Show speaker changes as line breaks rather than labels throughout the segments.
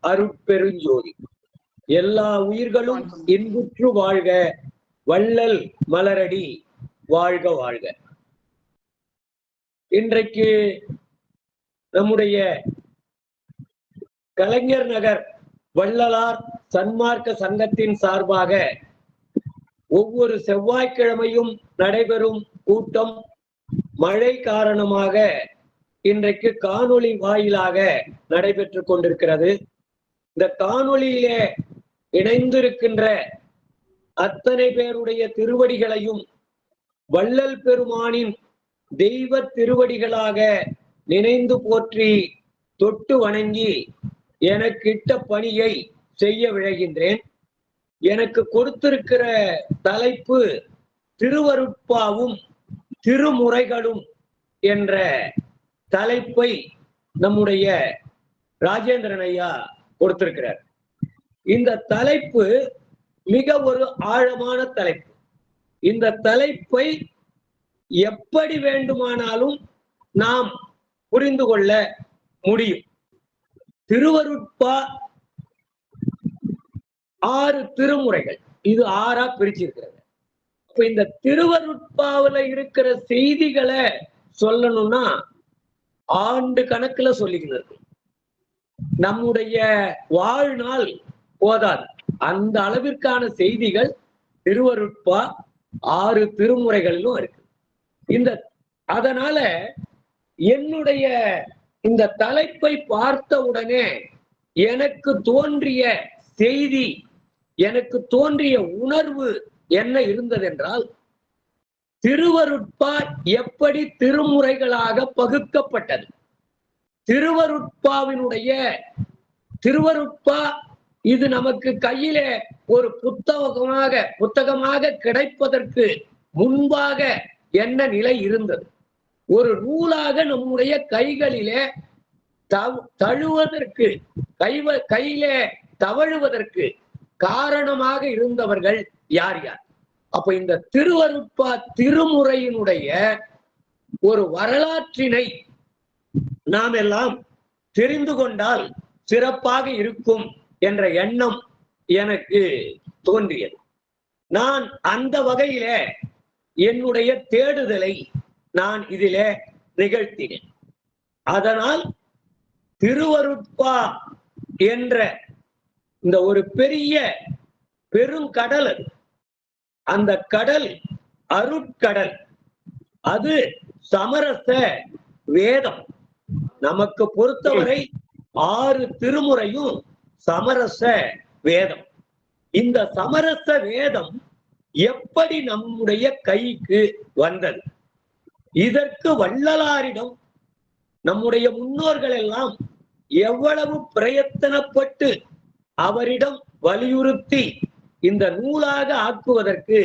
அருட்பெருஞ்சோதி. எல்லா உயிர்களும் இன்புற்று வாழ்க, வள்ளல் மலரடி வாழ்க வாழ்க. இன்றைக்கு நம்முடைய கலைஞர் நகர் வள்ளலார் சன்மார்க்க சங்கத்தின் சார்பாக ஒவ்வொரு செவ்வாய்க்கிழமையும் நடைபெறும் கூட்டம் மழை காரணமாக இன்றைக்கு காணொளி வாயிலாக நடைபெற்றுக் கொண்டிருக்கிறது. இந்த காணொளியிலே இணைந்திருக்கின்ற அத்தனை பேருடைய திருவடிகளையும் வள்ளல் பெருமானின் தெய்வ திருவடிகளாக நினைந்து போற்றி தொட்டு வணங்கி எனக்கிட்ட பணியை செய்ய விழைகின்றேன். எனக்கு கொடுத்திருக்கிற தலைப்பு திருவருட்பாவும் திருமுறைகளும் என்ற தலைப்பை நம்முடைய ராஜேந்திரன் ஐயா கொடுத்திருக்கிறார். இந்த தலைப்பு மிக ஒரு ஆழமான தலைப்பு. இந்த தலைப்பை எப்படி வேண்டுமானாலும் நாம் புரிந்து கொள்ள முடியும். திருவருட்பா 6 திருமுறைகள், இது 6ஆ பிரிச்சிருக்கிறது. இப்ப இந்த திருவருட்பாவுல இருக்கிற செய்திகளை சொல்லணும்னா ஆண்டு கணக்குல சொல்லிக்கிறது. நம்முடைய வாழ்நாள் போதாது. அந்த அளவிற்கான செய்திகள் திருவருட்பா 6 திருமுறைகளிலும் இருக்கு. அதனால என்னுடைய இந்த தலைப்பை பார்த்த உடனே எனக்கு தோன்றிய செய்தி, எனக்கு தோன்றிய உணர்வு என்ன இருந்தது என்றால், திருவருட்பா எப்படி திருமுறைகளாக பகுக்கப்பட்டது. திருவருட்பா இது நமக்கு கையிலே ஒரு புத்தகமாக கிடைப்பதற்கு முன்பாக என்ன நிலை இருந்தது? ஒரு நூலாக நம்முடைய கைகளிலே தழுவதற்கு, கையிலே தவழுவதற்கு காரணமாக இருந்தவர்கள் யார் யார்? அப்ப இந்த திருவருட்பா திருமுறையினுடைய ஒரு வரலாற்றினை நாம் எல்லாம் தெரிந்து கொண்டால் சிறப்பாக இருக்கும் என்ற எண்ணம் எனக்கு தோன்றியது. நான் அந்த வகையிலே என்னுடைய தேடுதலை நான் இதிலே நிகழ்த்தினேன். அதனால் திருவருட்பா என்ற இந்த ஒரு பெரிய பெருங்கடல், அது அந்த கடல் அருட்கடல், அது சமரச வேதம். நமக்கு பொறுத்தவரை 6 திருமுறையும் சமரச வேதம். இந்த சமரச வேதம் எப்படி நம்முடைய கைக்கு வந்தது? இதற்கு வள்ளலாரிடம் நம்முடைய முன்னோர்கள் எல்லாம் எவ்வளவு பிரயத்தனப்பட்டு அவரிடம் வலியுறுத்தி இந்த நூலாக ஆக்குவதற்கு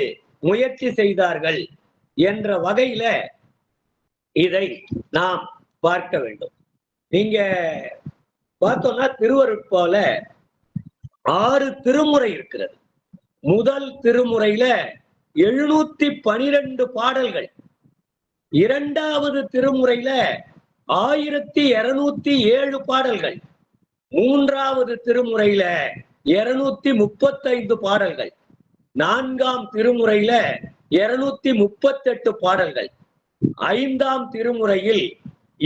முயற்சி செய்தார்கள் என்ற வகையில இதை நாம் பார்க்க வேண்டும். நீங்க பார்த்தோம்னா திருவருட்பால 6 திருமுறை இருக்கிறது. முதல் திருமுறையில 712 பாடல்கள், 2வது திருமுறையில 1207 பாடல்கள், 3வது திருமுறையில 235 பாடல்கள், 4ஆம் திருமுறையில 238 பாடல்கள், 5ஆம் திருமுறையில்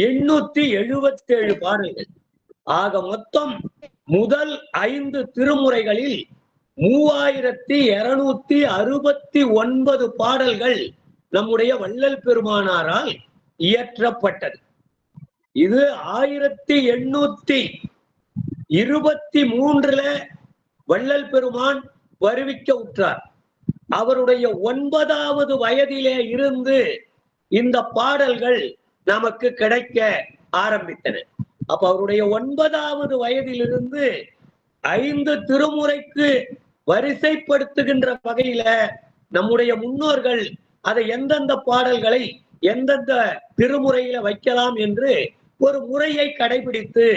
877 பாடல்கள். ஆக மொத்தம் முதல் 5 திருமுறைகளில் 3269 பாடல்கள் நம்முடைய வள்ளல் பெருமானாரால் இயற்றப்பட்டது. இது 1823 வள்ளல் பெருமான் வருவிக்க உற்றார். அவருடைய 9வது வயதிலே இருந்து இந்த பாடல்கள் நமக்கு கிடைக்க ஆரம்பித்தன. அப்ப அவருடைய 9வது வயதிலிருந்து 5 திருமுறைக்கு வரிசைப்படுத்துகின்ற வகையில நம்முடைய முன்னோர்கள் அதை எந்தெந்த பாடல்களை எந்தெந்த திருமுறையில வைக்கலாம் என்று ஒரு முறையை கடைபிடித்து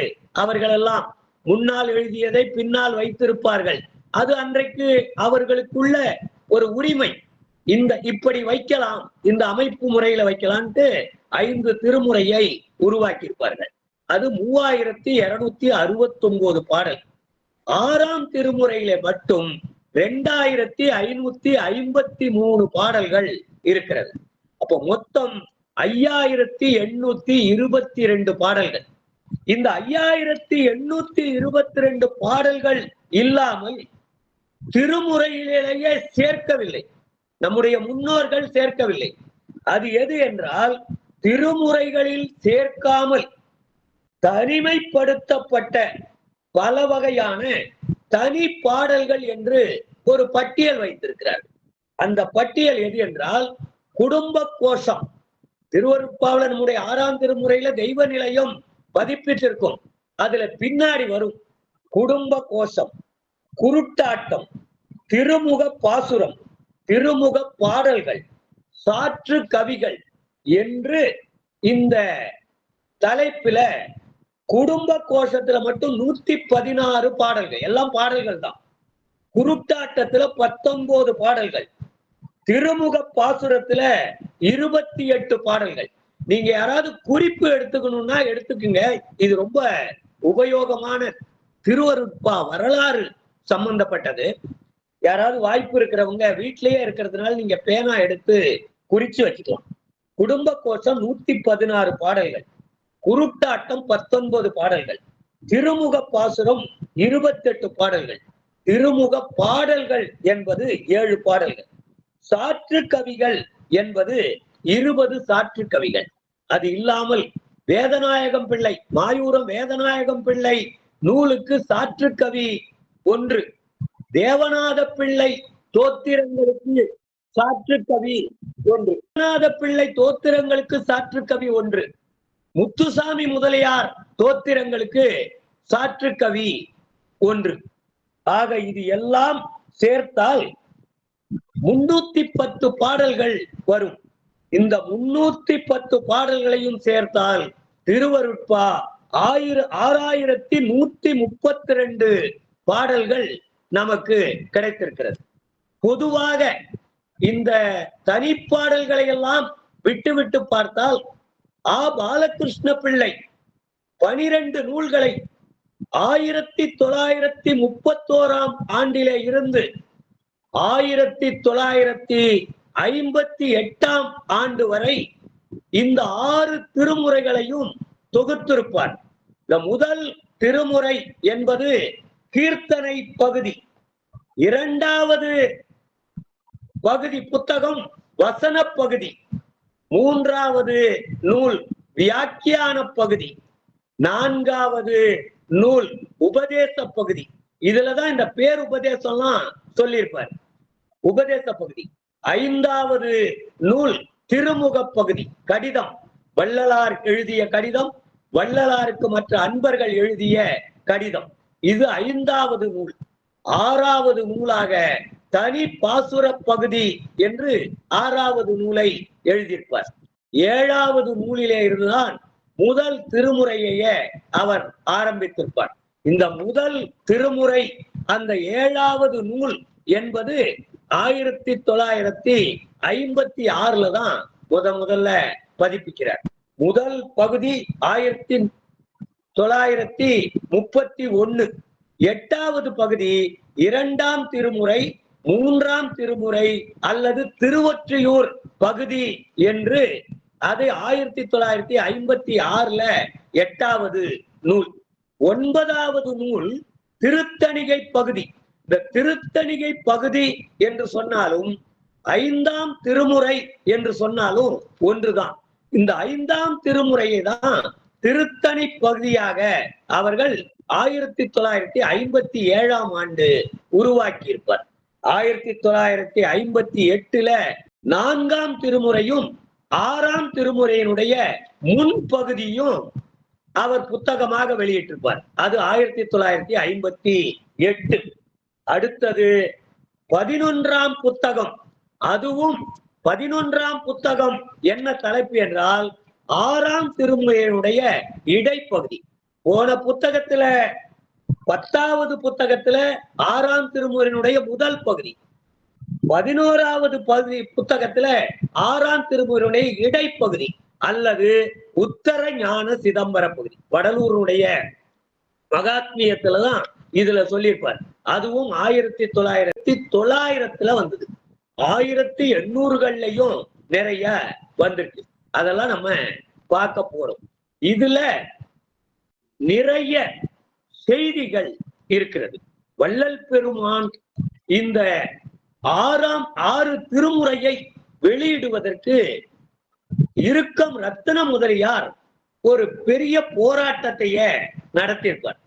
அவர்கள் எல்லாம் முன்னால் எழுதியதை பின்னால் வைத்திருப்பார்கள். அது அன்றைக்கு அவர்களுக்குள்ள ஒரு உரிமை. இப்படி வைக்கலாம், இந்த அமைப்பு முறையில வைக்கலான்ட்டு 5 திருமுறையை உருவாக்கி இருப்பார்கள். அது 3269 பாடல். ஆறாம் திருமுறையில மட்டும் 2553 பாடல்கள் இருக்கிறது. அப்போ மொத்தம் 5822 பாடல்கள். இந்த 5822 பாடல்கள் இல்லாமல் திருமுறையிலேயே சேர்க்கவில்லை, நம்முடைய முன்னோர்கள் சேர்க்கவில்லை. அது எது என்றால், திருமுறைகளில் சேர்க்காமல் தனிமைப்படுத்தப்பட்ட பல வகையான தனி பாடல்கள் என்று ஒரு பட்டியல் வைத்திருக்கிறார். அந்த பட்டியல் எது என்றால் குடும்ப கோஷம். திருவருட்பாவில் நம்முடைய 6ஆம் திருமுறையில தெய்வ நிலையம் பதிப்பிட்டிருக்கும். அதுல பின்னாடி வரும் குடும்ப கோஷம், குருட்டாட்டம், திருமுக பாசுரம், திருமுக பாடல்கள், சாற்று கவிகள் என்று இந்த தலைப்பில குடும்ப கோஷத்துல மட்டும் 116 பாடல்கள், எல்லாம் பாடல்கள் தான். குருட்டாட்டத்துல 19 பாடல்கள், திருமுக பாசுரத்துல 28 பாடல்கள். நீங்க யாராவது குறிப்பு எடுத்துக்கணும்னா எடுத்துக்குங்க. இது ரொம்ப உபயோகமான திருவருட்பா வரலாறு சம்பந்தப்பட்டது. யாராவது வாய்ப்பு இருக்கிறவங்க வீட்டிலேயே இருக்கிறதுனால நீங்க பேனா எடுத்து குறிச்சு வச்சுக்கலாம். குடும்ப கோஷம் 116 பாடல்கள், குருட்டாட்டம் 19 பாடல்கள், திருமுக பாசுரம் 28 பாடல்கள், திருமுக பாடல்கள் என்பது 7 பாடல்கள், சாற்று கவிகள் என்பது 20 சாற்று கவிகள். அது இல்லாமல் வேதநாயகம் பிள்ளை, மாயூரம் வேதநாயகம் பிள்ளை நூலுக்கு சாற்று கவி 1, தேவநாத பிள்ளை தோத்திரங்களுக்கு சாற்று கவி 1, தேவநாத பிள்ளை தோத்திரங்களுக்கு சாற்று கவி 1, முத்துசாமி முதலியார் தோத்திரங்களுக்கு சாற்று கவி 1. ஆக இது எல்லாம் சேர்த்தால் 310 பாடல்கள் வரும். இந்த 310 பாடல்களையும் சேர்த்தால் திருவருட்பா 6132 பாடல்கள் நமக்கு கிடைத்திருக்கிறது. பொதுவாக இந்த தனிப்பாடல்களை எல்லாம் விட்டு பார்த்தால் பாலகிருஷ்ண பிள்ளை 12 நூல்களை 1931ஆம் ஆண்டிலே இருந்து 1958ஆம் ஆண்டு வரை இந்த 6 திருமுறைகளையும் தொகுத்திருப்பார். இந்த முதல் திருமுறை என்பது கீர்த்தனை பகுதி, 2வது பகுதி புத்தகம் வசன பகுதி, 3வது நூல் வியாக்கியான பகுதி, 4வது நூல் உபதேச பகுதி. இதுலதான் இந்த பேர் உபதேசம்லாம் சொல்லியிருப்பார், உபதேச பகுதி. 5வது நூல் திருமுக பகுதி, கடிதம், வள்ளலார் எழுதிய கடிதம், வள்ளலாருக்கு மற்ற அன்பர்கள் எழுதிய கடிதம், இது 5வது நூல். 6வது நூலாக தனி பாசுர பகுதி என்று 6வது நூலை எழுதியிருப்பார். 7வது நூலிலே இருந்துதான் முதல் திருமுறையையே அவர் ஆரம்பித்திருப்பார். இந்த முதல் திருமுறை அந்த 7வது நூல் என்பது 1956 தான் முதல்ல பதிப்பிக்கிறார். முதல் பகுதி 1931. 8வது பகுதி 2ஆம் திருமுறை, 3ஆம் திருமுறை அல்லது திருவொற்றியூர் பகுதி என்று அது 1956 8வது நூல். 9வது நூல் திருத்தணிகை பகுதி. இந்த திருத்தணிகை பகுதி என்று சொன்னாலும் 5ஆம் திருமுறை என்று சொன்னாலும் ஒன்றுதான். இந்த 5ஆம் திருமுறையை தான் திருத்தணி பகுதியாக அவர்கள் 1957ஆம் ஆண்டு உருவாக்கி இருப்பார். 1958 4ஆம் திருமுறையும் 6ஆம் திருமுறையினுடைய முன்பகுதியும் அவர் புத்தகமாக வெளியிட்டிருப்பார். அது 1958. அடுத்தது 11ஆம் புத்தகம். அதுவும் 11ஆம் புத்தகம் என்ன தலைப்பு என்றால் 6ஆம் திருமுறையினுடைய இடைப்பகுதி. போன புத்தகத்துல 10வது புத்தகத்துல 6ஆம் திருமுறையினுடைய முதல் பகுதி, 11வது பகுதி புத்தகத்துல 6ஆம் திருமுறையினுடைய இடைப்பகுதி அல்லது உத்தர ஞான சிதம்பர பகுதி. வடலூருடைய மகாத்மியத்துலதான் இதுல சொல்லியிருப்பார். அதுவும் 1900 வந்தது. 1800கள்லயும் நிறைய வந்திருக்கு. அதெல்லாம் நம்ம பார்க்க போறோம். இதுல நிறைய செய்திகள் இருக்கிறது. வள்ளல் பெருமான் இந்த 6 திருமுறையை வெளியிடுவதற்கு இறுக்கம் ரத்தின முதலியார் ஒரு பெரிய போராட்டத்தையே நடத்தியிருப்பார்.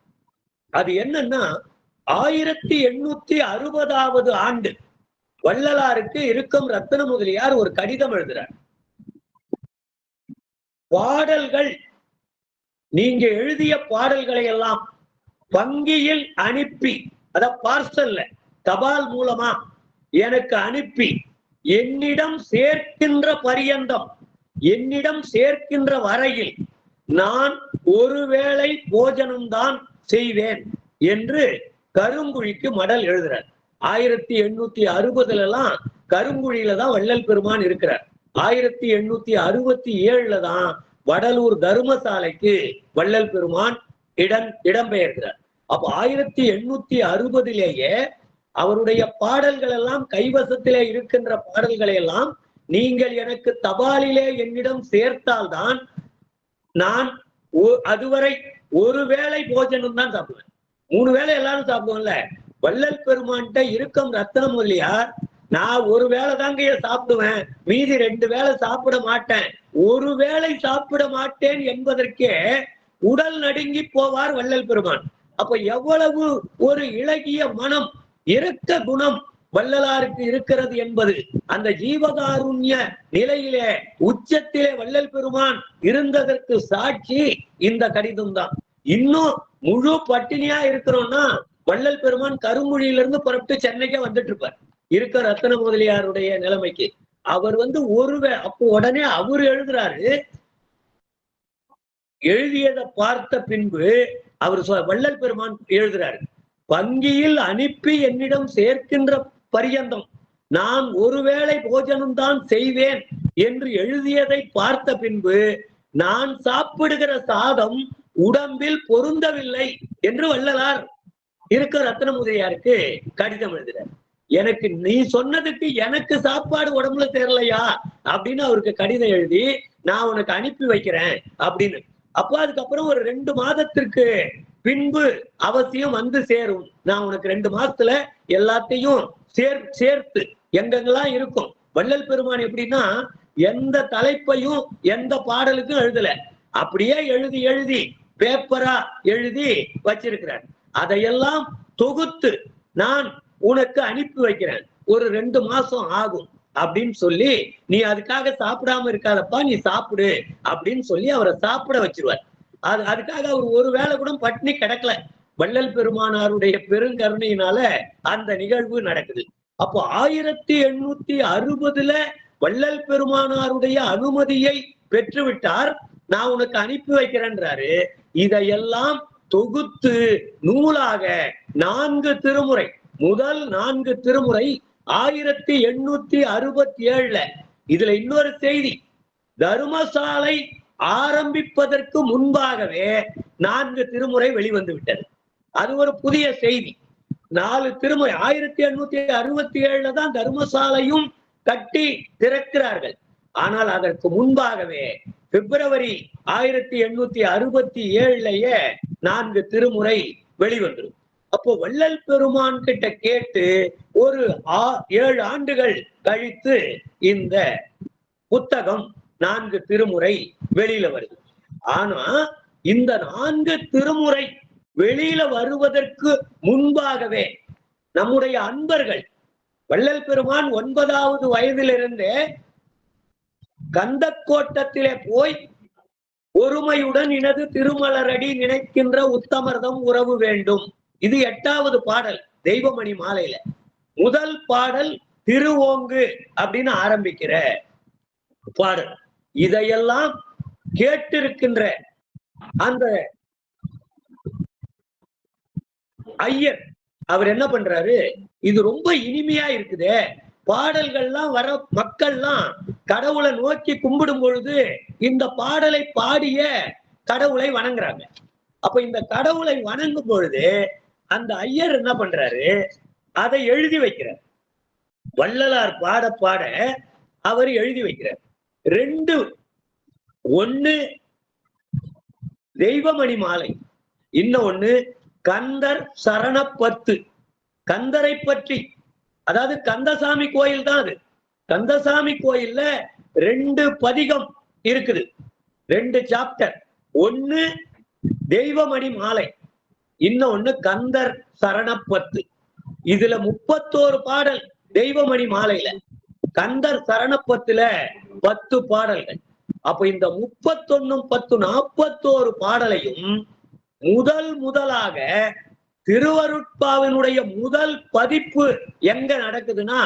அது என்னன்னா 1860வது ஆண்டு வள்ளலாருக்கு இறுக்கம் ரத்தின முதலியார் ஒரு கடிதம் எழுதுறார். பாடல்கள், நீங்க எழுதிய பாடல்களை எல்லாம் வங்கியில் அனுப்பி, அத பார்சல்ல தபால் மூலமா எனக்கு அனுப்பி என்னிடம் சேர்க்கின்ற பரியந்தம், என்னிடம் சேர்க்கின்ற வரையில் நான் ஒருவேளை போஜனம்தான் செய்வேன் என்று கருங்குழிக்கு மடல் எழுதுறார். 1860 கருங்குழியில தான் வள்ளல் பெருமான் இருக்கிறார். 1867 தான் வடலூர் தர்மசாலைக்கு வள்ளல் பெருமான் இடம்பெயர்கிறார். அப்ப 1860 அவருடைய பாடல்கள் எல்லாம் கைவசத்திலே இருக்கின்ற பாடல்களை எல்லாம் நீங்கள் எனக்கு தபாலிலே என்னிடம் சேர்த்தால்தான் நான் அதுவரை ஒருவேளை போஜனம் தான் சாப்பிடுவேன். 3 வேளை எல்லாரும் சாப்பிடுவோம்ல. வள்ளல் பெருமான்கிட்ட இறுக்கம் ரத்தின முதலியார், நான் ஒரு வேளை தாங்க சாப்பிடுவேன், மீதி 2 வேளை சாப்பிட மாட்டேன், ஒரு வேளை சாப்பிட மாட்டேன் என்பதற்கே உடல் நடுங்கி போவார் வள்ளல் பெருமான். அப்ப எவ்வளவு ஒரு இளகிய மனம், இரக்க குணம் வள்ளலாருக்கு இருக்கிறது என்பது அந்த ஜீவகாருண்ய நிலையிலே உச்சத்திலே வள்ளல் பெருமான் இருந்ததற்கு சாட்சி இந்த கடிதம் தான். இன்னும் முழு பட்டினியா இருக்கிறோம்னா வள்ளல் பெருமான் கருங்குழியிலிருந்து புறப்பட்டு சென்னைக்கே வந்துட்டு இருப்பார். இருக்க ரத்தின முதலியாருடைய நிலைமைக்கு அவர் அப்போ உடனே அவர் எழுதுறாரு. எழுதியதை பார்த்த பின்பு அவர் வள்ளல் பெருமான் எழுதுறாரு, வங்கியில் அனுப்பி என்னிடம் சேர்க்கின்ற பரியந்தம் நான் ஒருவேளை போஜனம் தான் செய்வேன் என்று எழுதியதை பார்த்த பின்பு நான் சாப்பிடுகிற சாதம் உடம்பில் பொருந்தவில்லை என்று வள்ளலார் இருக்க ரத்தின முதலியாருக்கு கடிதம் எழுதுறார். எனக்கு நீ சொன்னதுக்கு எனக்கு சாப்பாடு உடம்புல சேரலையா அப்படின்னு அவருக்கு கடிதம் எழுதி நான் உனக்கு அனுப்பி வைக்கிறேன் அப்படின்னு. அப்போ அதுக்கப்புறம் ஒரு 2 மாதத்திற்கு பின்பு அவசியம் வந்து சேரும், நான் உனக்கு 2 மாசத்துல எல்லாத்தையும் சேர்த்து எங்கெங்கெல்லாம் இருக்கும். வள்ளல் பெருமான் எப்படின்னா எந்த தலைப்பையும் எந்த பாடலுக்கும் எழுதல, அப்படியே எழுதி எழுதி பேப்பரா எழுதி வச்சிருக்கிறார். அதையெல்லாம் தொகுத்து நான் உனக்கு அனுப்பி வைக்கிறேன், ஒரு 2 மாசம் ஆகும் அப்படின்னு சொல்லி, நீ அதுக்காக சாப்பிடாம இருக்காதப்பா, நீ சாப்பிடு அப்படின்னு சொல்லி அவரை சாப்பிட வச்சிருவார். அதுக்காக அவர் ஒரு வேளை கூட பட்டினி கிடக்கல. வள்ளல் பெருமானாருடைய பெருங்கருணையினால அந்த நிகழ்வு நடக்குது. அப்போ 1860 வள்ளல் பெருமானாருடைய அனுமதியை பெற்றுவிட்டார். நான் உனக்கு அனுப்பி வைக்கிறேன்றாரு. இதையெல்லாம் தொகுத்து நூலாக 4 திருமுறை, முதல் 4 திருமுறை 1867. இதுல இன்னொரு செய்தி, தர்மசாலை ஆரம்பிப்பதற்கு முன்பாகவே 4 திருமுறை வெளிவந்து விட்டது. அது ஒரு புதிய செய்தி. 4 திருமுறை 1867 தான் தர்மசாலையும் கட்டி திறக்கிறார்கள். ஆனால் அதற்கு முன்பாகவே பிப்ரவரி 1867 4 திருமுறை வெளிவந்துடும். அப்போ வள்ளல் பெருமான் கிட்ட கேட்டு ஒரு 7 ஆண்டுகள் கழித்து இந்த புத்தகம் 4 திருமுறை வெளியில வருது. ஆனா இந்த 4 திருமுறை வெளியில வருவதற்கு முன்பாகவே நம்முடைய அன்பர்கள், வள்ளல் பெருமான் 9வது வயதிலிருந்தே கந்தக்கோட்டத்திலே போய் ஒருமையுடன் எனது திருமலரடி நினைக்கின்ற உத்தமர்தம் உறவு வேண்டும், இது 8வது பாடல் தெய்வமணி மாலையில. முதல் பாடல் திருவோங்கு அப்படின்னு ஆரம்பிக்கிற பாடல். இதையெல்லாம் கேட்டிருக்கின்ற அந்த ஐயர் அவர் என்ன பண்றாரு, இது ரொம்ப இனிமையா இருக்குதே, பாடல்கள்லாம் வர மக்கள்லாம் கடவுளை நோக்கி கும்பிடும் பொழுது இந்த பாடலை பாடிய கடவுளை வணங்குறாங்க. அப்ப இந்த கடவுளை வணங்கும் பொழுது அந்த ஐயர் என்ன பண்றாரு, அதை எழுதி வைக்கிறார். வள்ளலார் பாட பாட அவர் எழுதி வைக்கிறார். ரெண்டு, ஒண்ணு தெய்வமணி மாலை, இன்னொன்னு கந்தர் சரணப்பத்து. கந்தரை பற்றி, அதாவது கந்தசாமி கோயில் தான் அது. கந்தசாமி கோயில்ல 2 பதிகம் இருக்குது, 2 சாப்டர். ஒண்ணு தெய்வமணி மாலை, இன்னொன்னு கந்தர் சரணப்பத்து. இதுல 31 பாடல் தெய்வமணி மாலையில, கந்தர் சரணப்பத்துல 10 பாடல்கள். அப்ப இந்த 31 10 41 பாடலையும் முதலாக திருவருட்பாவினுடைய முதல் பதிப்பு எங்க நடக்குதுன்னா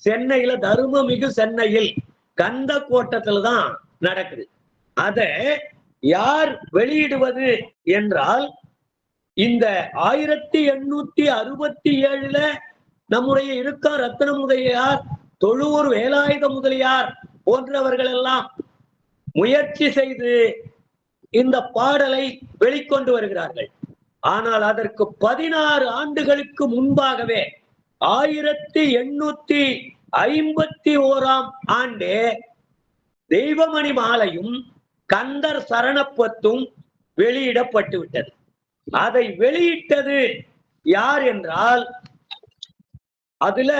சென்னையில, தருமமிகு சென்னையில் கந்த கோட்டத்துலதான் நடக்குது. அத யார் வெளியிடுவது என்றால், இந்த 1867 நம்முடைய இருக்கா ரத்ன முதலியார், தொழுவூர் வேலாயுத முதலியார் போன்றவர்கள் எல்லாம் முயற்சி செய்து இந்த பாடலை வெளிக்கொண்டு வருகிறார்கள். ஆனால் அதற்கு 16 ஆண்டுகளுக்கு முன்பாகவே 1851 ஆண்டே தெய்வமணி மாலையும் கந்தர் சரணப்பத்தும் வெளியிடப்பட்டு விட்டது. அதை வெளியிட்டது யார் என்றால், அதுல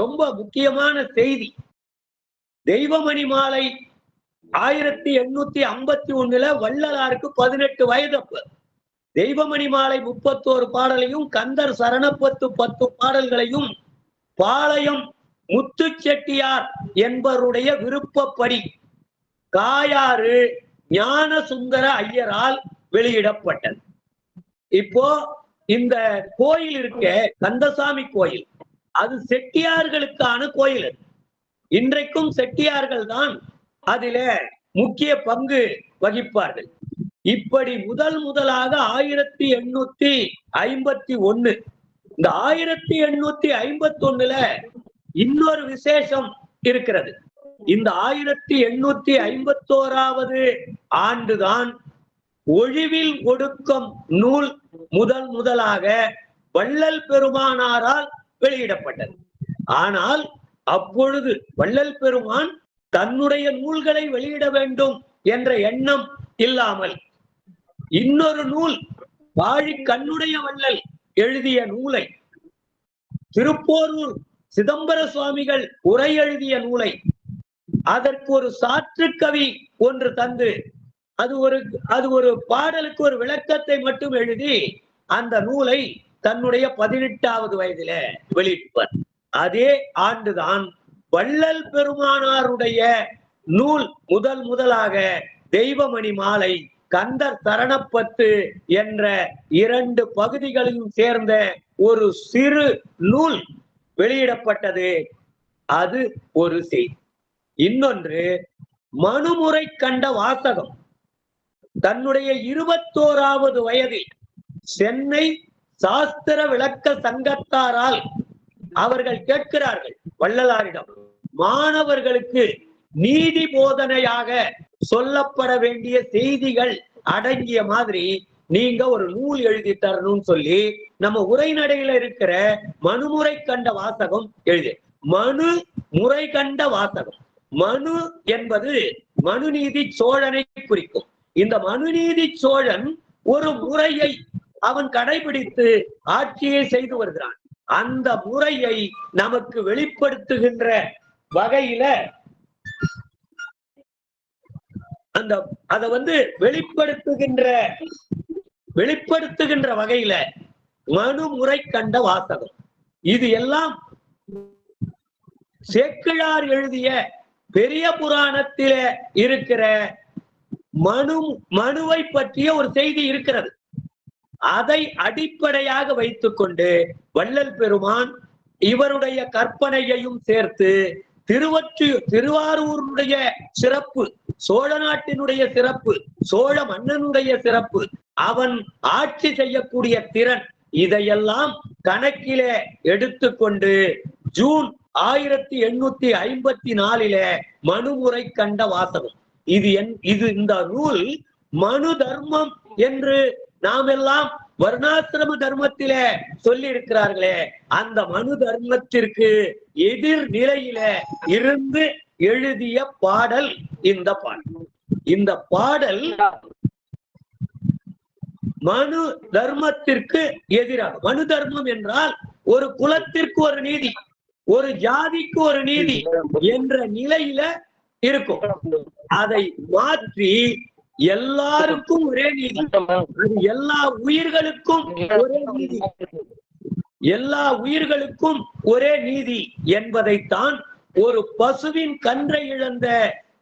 ரொம்ப முக்கியமான செய்தி, தெய்வமணி மாலை 1851 வள்ளலாருக்கு 18 வயதப்பு. தெய்வமணி மாலை 31 பாடலையும் கந்தர் சரணப்பத்து 10 பாடல்களையும் பாளையம் முத்து செட்டியார் என்பவருடைய விருப்பப்படி காயாறு ஞான சுந்தர ஐயரால் வெளியிடப்பட்டது. இப்போ இந்த கோயில் இருக்க கந்தசாமி கோயில், அது செட்டியார்களுக்கான கோயில். இன்றைக்கும் செட்டியார்கள் தான் அதில முக்கிய பங்கு வகிப்பார்கள். இப்படி முதலாக 1851, இந்த 1851 இன்னொரு விசேஷம் இருக்கிறது. இந்த 1851 ஆண்டுதான் ஒழிவில் ஒடுக்கம் நூல் முதலாக வள்ளல் பெருமானாரால் வெளியிடப்பட்டது. ஆனால் அப்பொழுது வள்ளல் பெருமான் தன்னுடைய நூல்களை வெளியிட வேண்டும் என்ற எண்ணம் இல்லாமல் இன்னொரு நூல், வாழி கண்ணுடைய வள்ளல் எழுதிய நூலை, திருப்போரூர் சிதம்பர சுவாமிகள் உரை எழுதிய நூலை, அதற்கு ஒரு சாற்று கவி ஒன்று தந்து அது ஒரு பாடலுக்கு ஒரு விளக்கத்தை மட்டும் எழுதி அந்த நூலை தன்னுடைய 18வது வயதில வெளியிட்டார். அதே ஆண்டுதான் வள்ளல் பெருமானாருடைய நூல் முதலாக தெய்வமணி மாலை, கந்தர் சரணப்பத்து என்ற 2 பகுதிகளையும் சேர்ந்த ஒரு சிறு நூல் வெளியிடப்பட்டது. அது ஒரு செய்தி. இன்னொன்று, மனுமுறை கண்ட வாசகம். தன்னுடைய 21வது வயதில் சென்னை சாஸ்திர விளக்க சங்கத்தாரால் அவர்கள் கேட்கிறார்கள் வள்ளலாரிடம், மாணவர்களுக்கு நீதி போதனையாக சொல்லப்பட வேண்டிய செய்திகள் அடங்கிய மாதிரி நீங்க ஒரு நூல் எழுதி தரணும்னு சொல்லி நம்ம உரைநடையில இருக்கிற மனுமுறை கண்ட வாசகம் எழுதி, மனு முறை கண்ட வாசகம். மனு என்பது மனுநீதி சோழனை குறிக்கும். இந்த மனுநீதி சோழன் ஒரு முறையை அவன் கடைபிடித்து ஆட்சியை செய்து வருகிறான். அந்த முறையை நமக்கு வெளிப்படுத்துகின்ற வகையில அதை வெளிப்படுத்துகின்ற வகையில மனுமுறை கண்ட வாசகம். இது எல்லாம் சேக்கிழார் எழுதிய பெரிய புராணத்தில இருக்கிற மனுவை பற்றிய ஒரு செய்தி இருக்கிறது. அதை அடிப்படையாக வைத்துக் கொண்டு வள்ளல் பெருமான் இவருடைய கற்பனையையும் சேர்த்து திருவாரூருடைய சிறப்பு, சோழ நாட்டினுடைய சிறப்பு, சோழ மன்னனுடைய சிறப்பு, அவன் ஆட்சி செய்யக்கூடிய திறன், இதையெல்லாம் கணக்கிலே எடுத்துக்கொண்டு ஜூன் 1854 மனுமுறை கண்ட வாசகம். இது இந்த நூல் மனு தர்மம் என்று நாம் எல்லாம் வர்ணாசிரம தர்மத்தில சொல்லி இருக்கிறார்களே, அந்த மனு தர்மத்திற்கு எதிர் நிலையில இருந்து எழுதிய பாடல் இந்த பாடல். இந்த பாடல் மனு தர்மத்திற்கு எதிராக. மனு தர்மம் என்றால் ஒரு குலத்திற்கு ஒரு நீதி, ஒரு ஜாதிக்கு ஒரு நீதி என்ற நிலையில இருக்கும். அதை மாற்றி எல்லாருக்கும் ஒரே நீதி, அது எல்லா உயிர்களுக்கும் ஒரே நீதி, எல்லா உயிர்களுக்கும் ஒரே நீதி என்பதைத்தான், ஒரு பசுவின் கன்றை இழந்த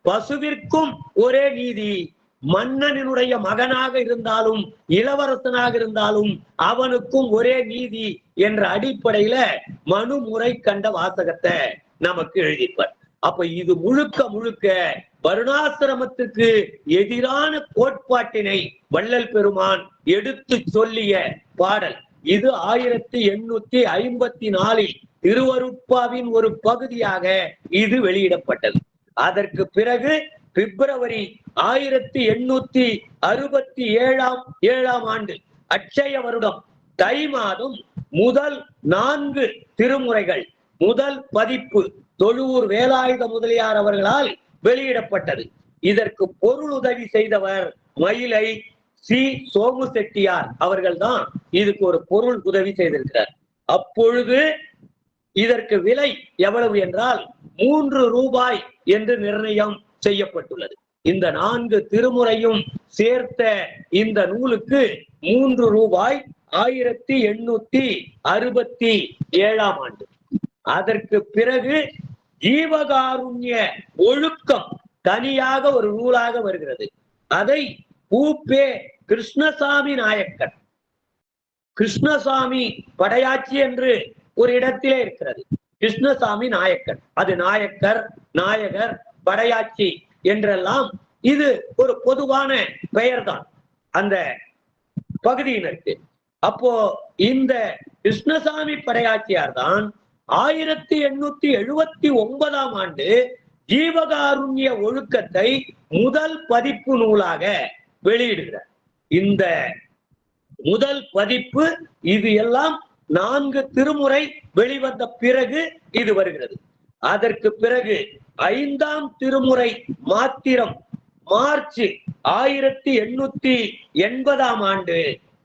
பசுவிற்கும் ஒரே நீதி, மன்னனுடைய மகனாக இருந்தாலும் இளவரசனாக இருந்தாலும் அவனுக்கும் ஒரே நீதி என்ற அடிப்படையில மனு முறை கண்ட வாசகத்தை நமக்கு எழுதிப்பார். அப்ப இது முழுக்க முழுக்க வருணாசிரமத்துக்கு எதிரான கோட்பாட்டினை வள்ளல் பெருமான் எடுத்து சொல்லிய பாடல். இது 1854 திருவருட்பாவின் ஒரு பகுதியாக இது வெளியிடப்பட்டது. அதற்கு பிறகு பிப்ரவரி 1867 ஆண்டு அட்சய வருடம் தை மாதம் முதல் 4 திருமுறைகள் முதல் பதிப்பு தொழுவூர் வேலாயுத முதலியார் அவர்களால் வெளியிடப்பட்டது. இதற்கு பொருள் உதவி செய்தவர் மயிலை சி சோமு செட்டியார் அவர்கள் தான் இதுக்கு ஒரு பொருள் உதவி செய்திருக்கிறார். அப்பொழுது இதற்கு விலை எவ்வளவு என்றால் 3 ரூபாய் என்று நிர்ணயம் செய்யப்பட்டுள்ளது. இந்த 4 திருமுறையும் சேர்த்த இந்த நூலுக்கு 3 ரூபாய் 1867 ஆண்டு. அதற்கு பிறகு ஜீவகாருண்ய ஒழுக்கம் தனியாக ஒரு நூலாக வருகிறது. அதை பூப்பே கிருஷ்ணசாமி நாயக்கர், கிருஷ்ணசாமி படையாச்சி என்று ஒரு இடத்திலே இருக்கிறது, கிருஷ்ணசாமி நாயக்கர், அது நாயக்கர் நாயகர் படையாச்சி என்றெல்லாம் இது ஒரு பொதுவான பெயர்தான் அந்த பகுதியினருக்கு. அப்போ இந்த கிருஷ்ணசாமி படையாச்சியார் தான் 1879 ஆண்டு ஜீவகாருண்ய ஒழுக்கத்தை முதல் பதிப்பு நூலாக வெளியிடுகிறார். இந்த முதல் பதிப்பு இது எல்லாம் 4 திருமுறை வெளிவந்த பிறகு இது வருகிறது. அதற்கு பிறகு 5ஆம் திருமுறை மாத்திரம் மார்ச் 1880 ஆண்டு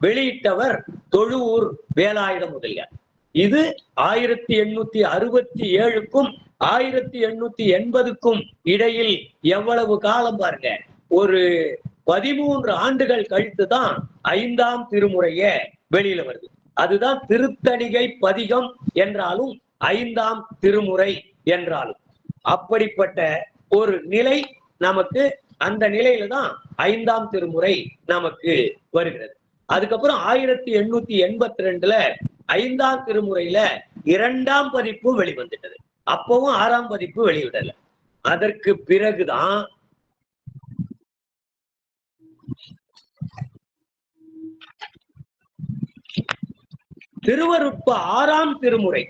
வெளியிட்டவர் தொழுவூர் வேலாயுத முதலியார். இது 1867க்கும் 1880க்கும் இடையில் எவ்வளவு காலம் பாருங்க, ஒரு 13 ஆண்டுகள் கழித்துதான் 5ஆம் திருமுறைய வெளியில வருது. அதுதான் திருத்தணிகை பதிகம் என்றாலும் 5ஆம் திருமுறை என்றாலும் அப்படிப்பட்ட ஒரு நிலை நமக்கு, அந்த நிலையில தான் 5ஆம் திருமுறை நமக்கு வருகிறது. அதுக்கப்புறம் 1882ல 5ஆம் திருமுறையில 2ஆம் பதிப்பு வெளிவந்துட்டது. அப்பவும் 6ஆம் பதிப்பு வெளியிடல. அதற்கு பிறகுதான் திருவருட்பா 6ஆம் திருமுறை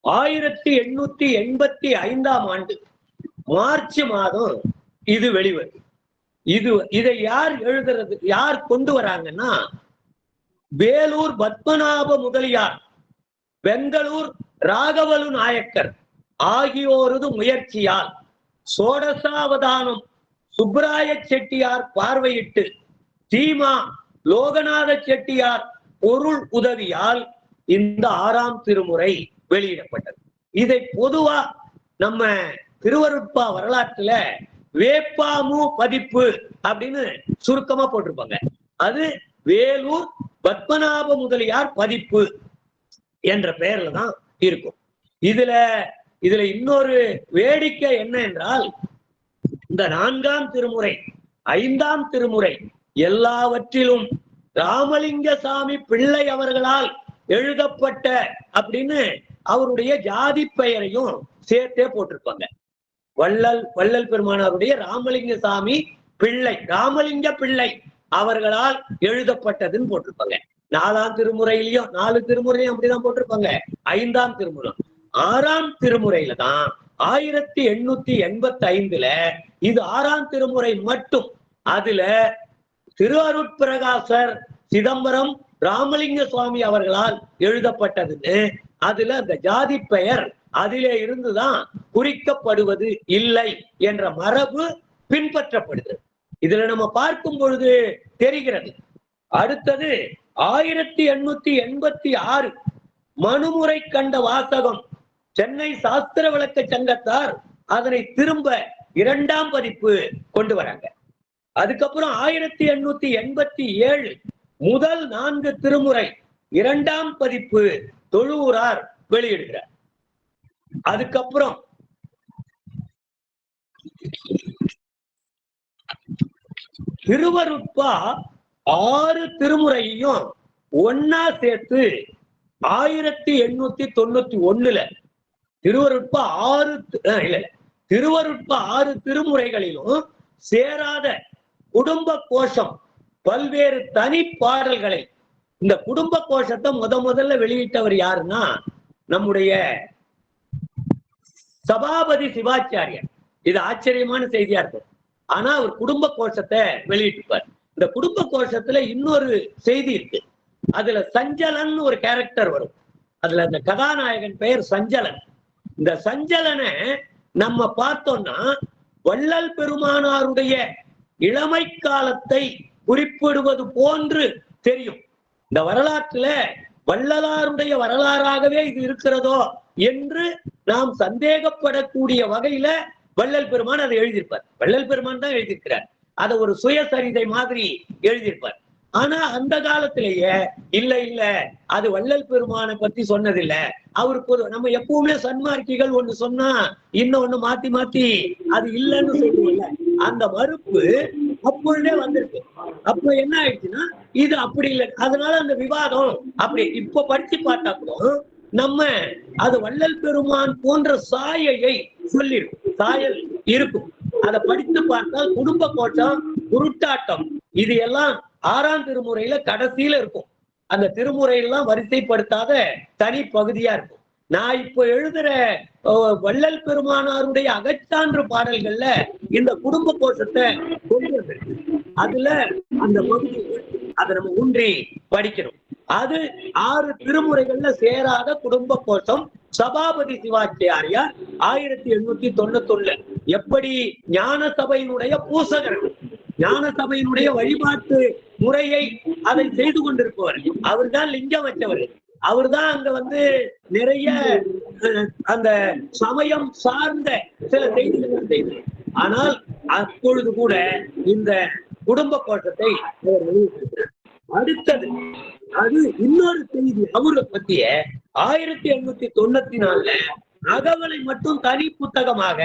1885 ஆண்டு மார்ச் மாதம் இது வெளிவருது. இதை யார் எழுதுறது, யார் கொண்டு வராங்கன்னா, வேலூர் பத்மநாப முதலியார், பெங்களூர் ராகவலு நாயக்கர் ஆகியோரது முயற்சியால் சோடசாவதானம் சுப்ராய செட்டியார் பார்வையிட்டு சீமா லோகநாத செட்டியார் பொருள் உதவியால் இந்த 6ஆம் திருமுறை வெளியிடப்பட்டது. இதை பொதுவா நம்ம திருவருட்பா வரலாற்றுல வேப்பாமு பதிப்பு அப்படின்னு சுருக்கமா போட்டிருப்பாங்க. அது வேலூர் பத்மநாப முதலியார் பதிப்பு என்ற பெயர்ல தான் இருக்கும். இதுல இன்னொரு வேடிக்கை என்ன என்றால், இந்த 4ஆம் திருமுறை 5ஆம் திருமுறை எல்லாவற்றிலும் ராமலிங்கசாமி பிள்ளை அவர்களால் எழுதப்பட்ட அப்படின்னு அவருடைய ஜாதி பெயரையும் சேர்த்தே போட்டிருப்பாங்க. வள்ளல் பெருமானாருடைய ராமலிங்கசாமி பிள்ளை, ராமலிங்க பிள்ளை அவர்களால் எழுதப்பட்டதுன்னு போட்டிருப்பாங்க. 4ஆம் திருமுறையிலையும் 4 திருமுறையும் அப்படிதான் போட்டிருப்பாங்க. 5ஆம் திருமுறை 6ஆம் திருமுறையில தான் 1885ல இது 6ஆம் திருமுறை மட்டும். அதுல திருஅருட்பிரகாசர் சிதம்பரம் ராமலிங்க சுவாமி அவர்களால் எழுதப்பட்டதுன்னு அதுல அந்த ஜாதி பெயர் அதிலே இருந்துதான் குறிக்கப்படுவது இல்லை என்ற மரபு பின்பற்றப்படுது. இதுல நம்ம பார்க்கும் பொழுது தெரிகிறது. அடுத்தது 1886 மனுமுறை கண்ட வாசகம் சென்னை சாஸ்திர விளக்க சங்கத்தார் அதனை திரும்ப 2ஆம் பதிப்பு கொண்டு வராங்க. அதுக்கப்புறம் 1887 முதல் 4 திருமுறை 2ஆம் பதிப்பு தொழுவூரார் வெளியிடுகிறார். அதுக்கப்புறம் திருவருட்பா 6 திருமுறையையும் ஒன்னா சேர்த்து 1891 திருவருட்பா 6 திருமுறைகளிலும் சேராத குடும்ப கோஷம் பல்வேறு தனி பாடல்களை, இந்த குடும்ப கோஷத்தை முதல்ல வெளியிட்டவர் யாருன்னா நம்முடைய சபாபதி சிவாச்சாரியர். இது ஆச்சரியமான செய்தியா இருக்கும். ஆனா அவர் குடும்ப கோஷத்தை வெளியிட்டிருப்பார். இந்த குடும்ப கோஷத்துல இன்னொரு செய்தி இருக்கு. அதுல சஞ்சலன் ஒரு கேரக்டர் வரும். அதுல அந்த கதாநாயகன் பெயர் சஞ்சலன். இந்த சஞ்சலனை நம்ம பார்த்தோம்னா வள்ளல் பெருமானாருடைய இளமை காலத்தை குறிப்பிடுவது போன்று தெரியும். இந்த வரலாற்றுல வள்ளலாருடைய வரலாறாகவே இது இருக்கிறதோ என்று நாம் சந்தேகப்படக்கூடிய வகையில வள்ளல் பெருமான் அதை எழுதியிருப்பார். வள்ளல் பெருமான் தான் எழுதியிருக்கிறார். அதை ஒரு சுயசரிதை மாதிரி எழுதியிருப்பார். ஆனா அந்த காலத்திலேயே இல்ல அது வள்ளல் பெருமானை பத்தி சொன்னதில்ல. அவருக்கு நம்ம எப்பவுமே சன்மார்க்கிகள் ஒண்ணு சொன்னா இன்னொன்னு மாத்தி அது இல்லைன்னு சொல்லுவோம்ல, அந்த மறுப்பு அப்பொழுதே வந்திருக்கு. அப்ப என்ன ஆயிடுச்சுன்னா இது அப்படி இல்லை. அதனால அந்த விவாதம் அப்படி இப்ப படிச்சு பார்த்தா கூட நம்ம அது வள்ளல் பெருமான் போன்ற சாயையை சொல்லிருக்கும், சாயல் இருக்கும். அதை படித்து பார்த்தால் குடும்ப கோஷம், குருட்டாட்டம் இது எல்லாம் 6ஆம் திருமுறையில கடைசியில இருக்கும். அந்த திருமுறையெல்லாம் வரிசைப்படுத்தாத தனி பகுதியா இருக்கும். நான் இப்ப எழுதுற வள்ளல் பெருமானாருடைய அகச்சான்று பாடல்கள்ல இந்த குடும்ப கோஷத்தை கொண்டு வந்திருக்கு. அதுல அந்த பகுதி அதை நம்ம ஊன்றி படிக்கணும். அது 6 திருமுறைகள்ல சேராத குடும்ப கோஷம் சபாபதி சிவாச்சாரியார் 1891 எப்படி ஞான சபையினுடைய பூசகர், ஞான சபையினுடைய வழிபாட்டு முறையை அதை செய்து கொண்டிருப்பவர், அவர் தான் லிங்கம் வச்சவர். அவர் தான் அங்க நிறைய அந்த சமயம் சார்ந்த சில செய்திகள் செய்தார். ஆனால் அப்பொழுது கூட இந்த குடும்ப கோஷத்தை அவர் வெளியிட்டிருக்கிறார். அடுத்தது அது இன்னொரு செய்தி அவரை பத்திய 1894 அகவலை மட்டும் தனி புத்தகமாக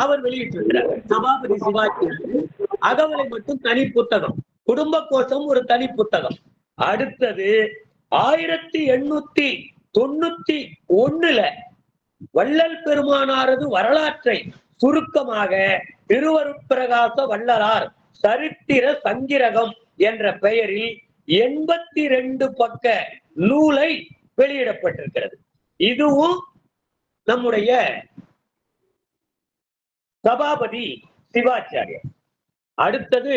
அவர் வெளியிட்டிருக்கிறார். சபாபதி சிவாச்சாரியர் அகவலை மட்டும் தனி புத்தகம், குடும்ப கோஷம் ஒரு தனி புத்தகம். அடுத்தது 1891 வள்ளல் பெருமானாரது வரலாற்றை சுருக்கமாக திருவருட்பிரகாச வள்ளலார் சரித்திர சங்கிரகம் என்ற பெயரில் 82 பக்க நூலை வெளியிடப்பட்டிருக்கிறது. இதுவும் நம்முடைய சபாபதி சிவாச்சாரியர். அடுத்தது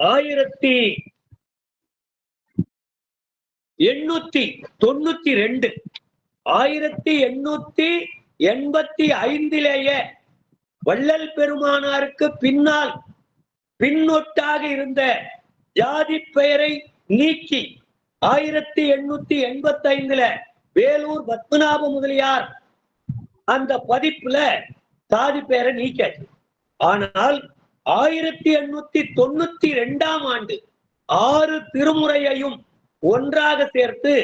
1892 1885 வள்ளல் பெருமானாருக்கு பின்னால் பின்னொட்டாக இருந்த ஜாதி பெயரை நீக்கி 1885 வேலூர் பத்மநாப முதலியார் அந்த பதிப்புல சாதி பெயரை நீக்காச்சு. ஆனால் 1892 ஆண்டு 6 திருமுறையையும் ஒன்றாக சேர்த்து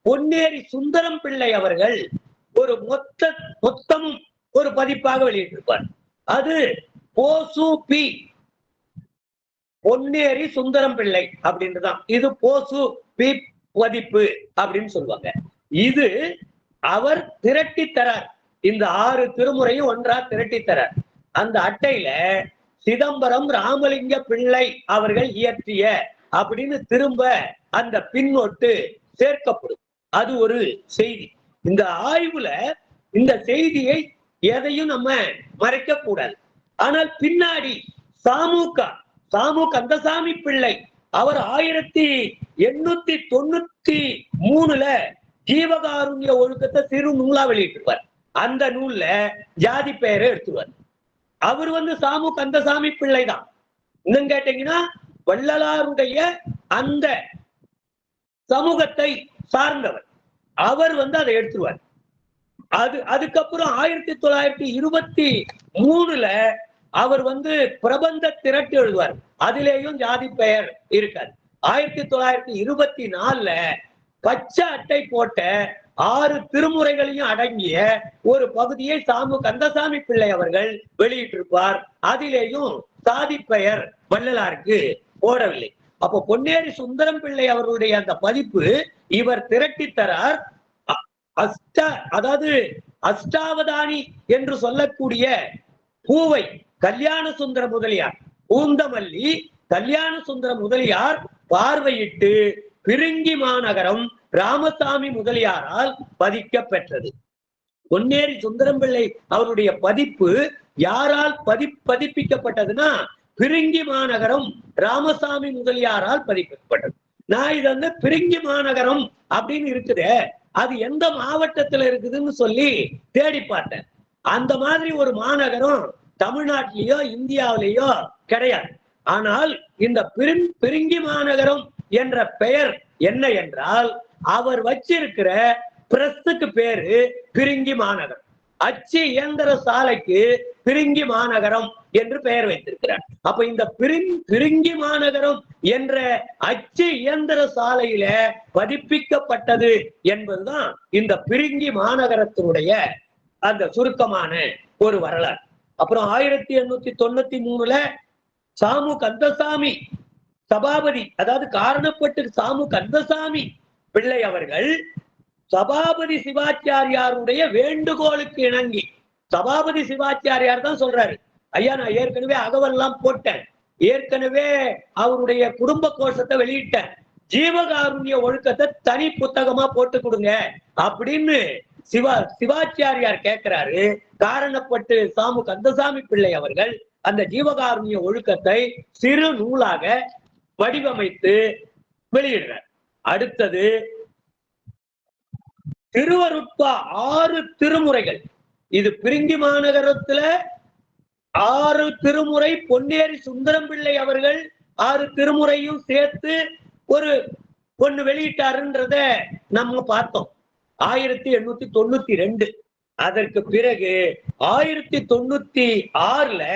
பொன்னேரி சுந்தரம் பிள்ளை அவர்கள் ஒரு மொத்தமும் ஒரு பதிப்பாக வெளியிட்டிருப்பார். அது போசு பி பொன்னேரி சுந்தரம் பிள்ளை அப்படின்னுதான். இது போசு பி பதிப்பு அப்படின்னு சொல்லுவாங்க. இது அவர் திரட்டி தரார். இந்த 6 திருமுறையும் ஒன்றா திரட்டி தரார். அந்த அட்டையில சிதம்பரம் ராமலிங்க பிள்ளை அவர்கள் இயற்றிய அப்படின்னு திரும்ப அந்த பின்னொட்டு சேர்க்கப்படும். அது ஒரு செய்தி. இந்த ஆய்வுல இந்த செய்தியை எதையும் நம்ம மறைக்க கூடாது. ஆனால் பின்னாடி சாமு கந்தசாமி பிள்ளை அவர் 1893 ஜீவகாருண்ய ஒழுக்கத்தை சிறு நூலா வெளியிட்டிருப்பார். அந்த நூல்ல ஜாதி பெயரை எடுத்துருவார். அவர் சாமு கந்தசாமி பிள்ளை தான். இன்னும் கேட்டீங்கன்னா வள்ளலாருடைய அந்த சமூகத்தை சார்ந்தவர். அவர் அதை எடுத்துருவார். அதுக்கப்புறம் 1923 அவர் பிரபந்த திரட்டு எழுதுவார். அதிலேயும் ஜாதி பெயர் இருக்காது. 1924 பச்சை அட்டை போட்ட 6 திருமுறைகளையும் அடங்கிய ஒரு பகுதியை சாமு கந்தசாமி பிள்ளை அவர்கள் வெளியிட்டிருப்பார். அதிலேயும் சாதி பெயர் வள்ளலாருக்கு போடவில்லை. அப்போ பொன்னேரி சுந்தரம் பிள்ளை அவர்களுடைய அந்த பதிப்பு இவர் திரட்டி தரார். அதாவது அஷ்டாவதானி என்று சொல்லக்கூடிய பூவை கல்யாண சுந்தர முதலியார், பூந்தமல்லி கல்யாண சுந்தர முதலியார் பார்வையிட்டு பிரிங்கி மாநகரம் ராமசாமி முதலியாரால் பதிக்கப்பெற்றது. பொன்னேரி சுந்தரம் பிள்ளை அவருடைய பதிப்பு யாரால் பதிப்பிக்கப்பட்டதுன்னா பிரிங்கி மாநகரம் ராமசாமி முதலியாரால் பதிக்கப்பட்டது. நான் இது பிரிங்கி மாநகரம் அப்படின்னு இருக்குதே, அது எந்த மாவட்டத்துல இருக்குதுன்னு சொல்லி தேடி பார்த்தேன். அந்த மாதிரி ஒரு மாநகரம் தமிழ்நாட்டிலேயோ இந்தியாவிலேயோ கிடையாது. ஆனால் இந்த பிரிங்கி மாநகரம் என்ற பெயர் என்ன என்றால், அவர் வச்சிருக்கிற பிரஸுக்கு பேரு பிரிங்கி மாநகரம், அச்சு இயந்திர சாலைக்கு பிரிங்கி மாநகரம் என்று பெயர் வைத்திருக்கிறார். அப்ப இந்த பிரிங்கி மாநகரம் என்ற அச்சு இயந்திர சாலையில பதிப்பிக்கப்பட்டது என்பதுதான் இந்த பிரிங்கி மாநகரத்தினுடைய அந்த சுருக்கமான ஒரு வரலாறு. அப்புறம் 1893 சாமு கந்தசாமி சபாபதி, அதாவது காரணப்பட்டு சாமு கந்தசாமி பிள்ளை அவர்கள் சபாபதி சிவாச்சாரியாருடைய வேண்டுகோளுக்கு இணங்கி, சபாபதி சிவாச்சாரியார் தான் சொல்றாரு, ஐயா நான் ஏற்கனவே அகவல்லாம் போட்டேன், ஏற்கனவே அவருடைய குடும்ப கோஷத்தை வெளியிட்டேன், ஜீவகாருண்ய ஒழுக்கத்தை தனி புத்தகமா போட்டு கொடுங்க அப்படின்னு சிவாச்சாரியார் கேட்கிறாரு. காரணப்பட்டு சாமு கந்தசாமி பிள்ளை அவர்கள் அந்த ஜீவகாருண்ய ஒழுக்கத்தை சிறு நூலாக வடிவமைத்து வெளியிடுறார். அடுத்தது திருவருட்பா 6 திருமுறைகள். இது பிரிங்கி மாநகரத்துல 6 திருமுறை, பொன்னேரி சுந்தரம் பிள்ளை அவர்கள் 6 திருமுறையும் சேர்த்து ஒண்ணு வெளியிட்டாருன்றத நம்ம பார்த்தோம் 1892. அதற்கு பிறகு 1996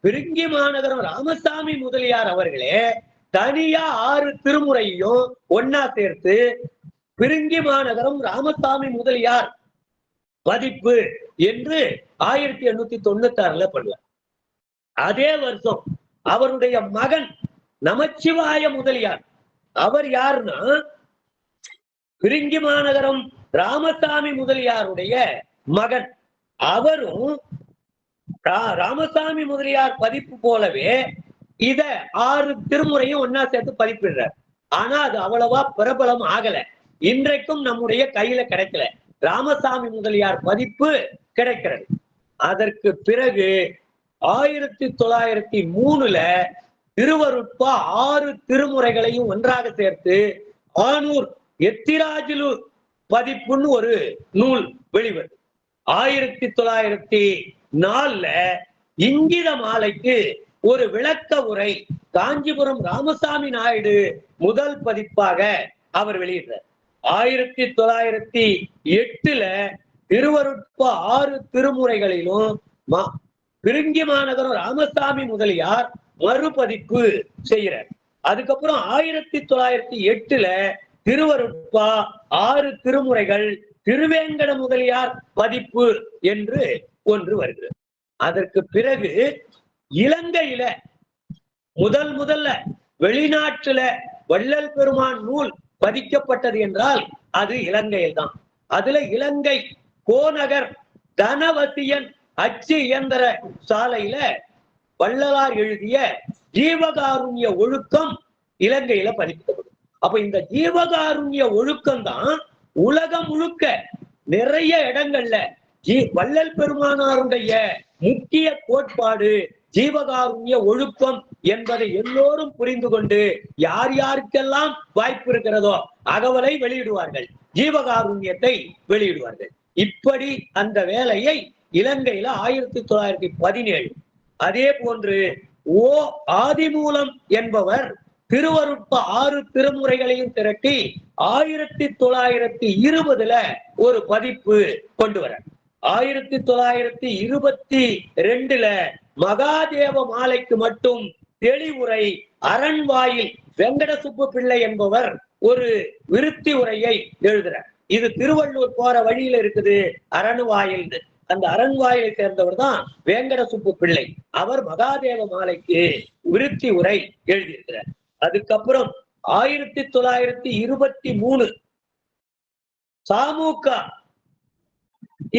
பிரிங்கி மாநகரம் ராமசாமி முதலியார் அவர்களே தனியா 6 திருமுறையும் ஒன்னா சேர்த்து பிரிங்கி மாநகரம் ராமசாமி முதலியார் பதிப்பு என்று 1896 பண்ணுவார். அதே வருஷம் அவருடைய மகன் நமச்சிவாய முதலியார், அவர் யாருன்னா பிரிங்கி மாநகரம் ராமசாமி முதலியாருடைய மகன். அவரும் ராமசாமி முதலியார் பதிப்பு போலவே இத 6 திருமுறையும் ஒன்னா சேர்த்து பதிப்பிடுறார். ஆனா அது அவ்வளவா பிரபலம் ஆகல. இன்றைக்கும் நம்முடைய கையில கிடைக்கல. ராமசாமி முதலியார் பதிப்பு கிடைக்கிறது. அதற்கு பிறகு 1903 திருவருட்பா 6 திருமுறைகளையும் ஒன்றாக சேர்த்து ஆனூர் எத்திராஜிலூர் பதிப்புன்னு ஒரு நூல் வெளிவருது. 1904 இங்கித மாலைக்கு ஒரு விளக்க உரை காஞ்சிபுரம் ராமசாமி நாயுடு முதல் பதிப்பாக அவர் வெளியிட்டார். 1908 திருவருட்பா 6 திருமுறைகளிலும் பிரிங்கி மாநகரம் ராமசாமி முதலியார் மறுபதிப்பு செய்கிறார். அதுக்கப்புறம் 1908 திருவருட்பா 6 திருமுறைகள் திருவேங்கட முதலியார் பதிப்பு என்று ஒன்று வருகிறது. அதற்கு பிறகு இலங்கையில முதல்ல வெளிநாட்டுல வள்ளல் பெருமான் நூல் பதிக்கப்பட்டது என்றால் அது இலங்கையில் தான். அதுல இலங்கை கோநகர் தனவசியன் அச்சு இயந்திர சாலையில வள்ளலார் எழுதிய ஜீவகாருண்ய ஒழுக்கம் இலங்கையில பதிக்கப்படும். அப்ப இந்த ஜீவகாருண்ய ஒழுக்கம் தான் உலகம் முழுக்க நிறைய இடங்கள்ல வள்ளல் பெருமானாருடைய முக்கிய கோட்பாடு ஜீவகாருண்ய ஒழுக்கம் என்பதை எல்லோரும் புரிந்து கொண்டு யார் யாருக்கெல்லாம் வாய்ப்பு இருக்கிறதோ அகவலை வெளியிடுவார்கள், ஜீவகாருண்யத்தை வெளியிடுவார்கள். இப்படி அந்த வேலையை இலங்கையில 1917 அதே போன்று ஓ ஆதிமூலம் என்பவர் திருவருட்ப 6 திருமுறைகளையும் திரட்டி 1920 ஒரு பதிப்பு கொண்டு வர, 1922 மகாதேவ மாலைக்கு மட்டும் தெளிவுரை அரண்வாயில் வெங்கடசுப்பு பிள்ளை என்பவர் ஒரு விருத்தி உரையை எழுதுறார். இது திருவள்ளூர் போற வழியில இருக்குது அரண்வாயில். அந்த அரண்வாயை சேர்ந்தவர் தான் வேங்கடசுப்பு பிள்ளை. அவர் மகாதேவ மாலைக்கு விருத்தி உரை எழுதியிருக்கிறார். அதுக்கப்புறம் 1923 சாமுக்கா,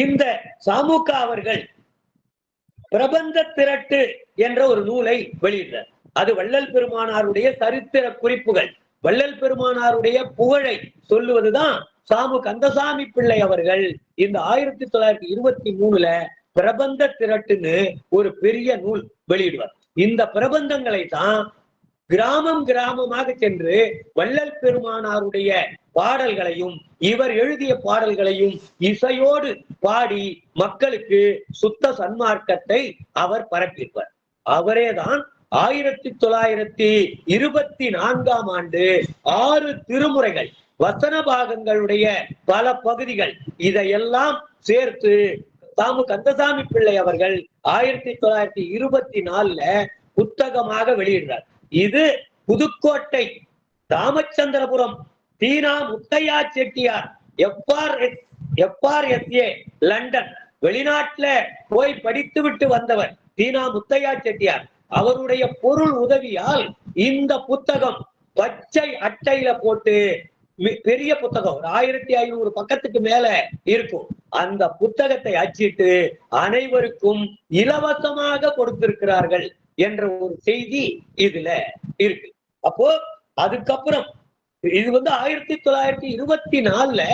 இந்த சாமுக்கா அவர்கள் பிரபந்த திரட்டு என்ற ஒரு நூலை வெளியிட்டார். அது வள்ளல் பெருமானாருடைய சரித்திர குறிப்புகள், வள்ளல் பெருமானாருடைய புகழை சொல்லுவதுதான் சாமு கந்தசாமி பிள்ளை அவர்கள் இந்த 1923 பிரபந்த திரட்டுன்னு ஒரு பெரிய நூல் வெளியிடுவார். இந்த பிரபந்தங்களை தான் கிராமம் கிராமமாக சென்று வள்ளல் பெருமானாருடைய பாடல்களையும் இவர் எழுதிய பாடல்களையும் இசையோடு பாடி மக்களுக்கு சுத்த சன்மார்க்கத்தை அவர் பரப்பியிருப்பார். அவரேதான் 1924 6 திருமுறைகள், வசன பாகங்களுடைய பல பகுதிகள், இதையெல்லாம் சேர்த்து சாமு கந்தசாமி பிள்ளை அவர்கள் 1924 புத்தகமாக வெளியிடுறார். இது புதுக்கோட்டை, ராமச்சந்திரபுரம், தீனா முத்தையா செட்டியார், FRSA லண்டன், வெளிநாட்டுல போய் படித்து விட்டு வந்தவர் தீனா முத்தையா செட்டியார். அவருடைய பொருள் உதவியால் இந்த புத்தகம் பச்சை அட்டையில போட்டு, பெரிய புத்தகம் 1500 பக்கத்துக்கு மேல இருக்கும், அந்த புத்தகத்தை அச்சிட்டு அனைவருக்கும் இலவசமாக கொடுத்திருக்கிறார்கள் என்ற ஒரு செய்தி இதுல இருக்கு. அப்போ அதுக்கப்புறம் இது 1924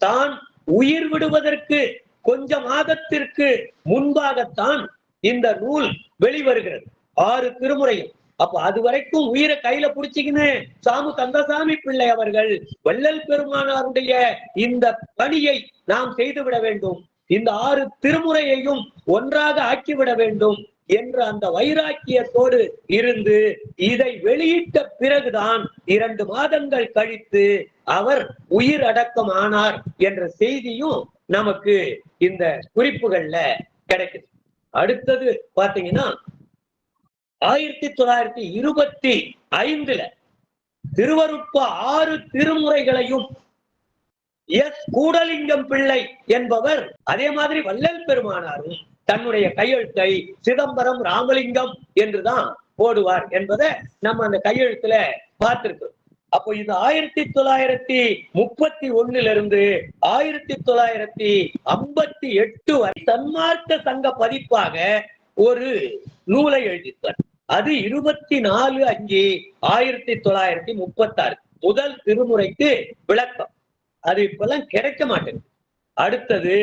தான் உயிர் விடுவதற்கு கொஞ்ச மாதத்திற்கு முன்பாகத்தான் இந்த நூல் வெளிவருகிறது, 6 திருமுறையும். அப்ப அது வரைக்கும் உயிரை கையில புடிச்சுக்கின்னு சாமு கந்தசாமி பிள்ளை அவர்கள் வள்ளல் பெருமானாருடைய இந்த பணியை நாம் செய்துவிட வேண்டும், இந்த 6 திருமுறையையும் ஒன்றாக ஆக்கிவிட வேண்டும் என்ற அந்த வைராக்கியத்தோடு இருந்து இதை வெளியிட்ட பிறகுதான் 2 மாதங்கள் கழித்து அவர் உயிர் அடக்கம் ஆனார் என்ற செய்தியும் நமக்கு இந்த குறிப்புகள்ல கிடைக்குது. அடுத்தது பாத்தீங்கன்னா 1925 திருவருட்ப 6 திருமுறைகளையும் கூடலிங்கம் பிள்ளை என்பவர் அதே மாதிரி வள்ளல் பெருமானாரும் தன்னுடைய கையெழுத்தை சிதம்பரம் ராமலிங்கம் என்றுதான் போடுவார் என்பதை நம்ம அந்த கையெழுத்துல பார்த்திருக்கோம். அப்போ இது 1931 1958 வரை சன்மார்க்க சங்க பதிப்பாக ஒரு நூலை எழுதித்தார். அது 24/5/1936 முதல் திருமுறைக்கு விளக்கம். அது இப்பெல்லாம் கிடைக்க மாட்டேங்குது. அடுத்தது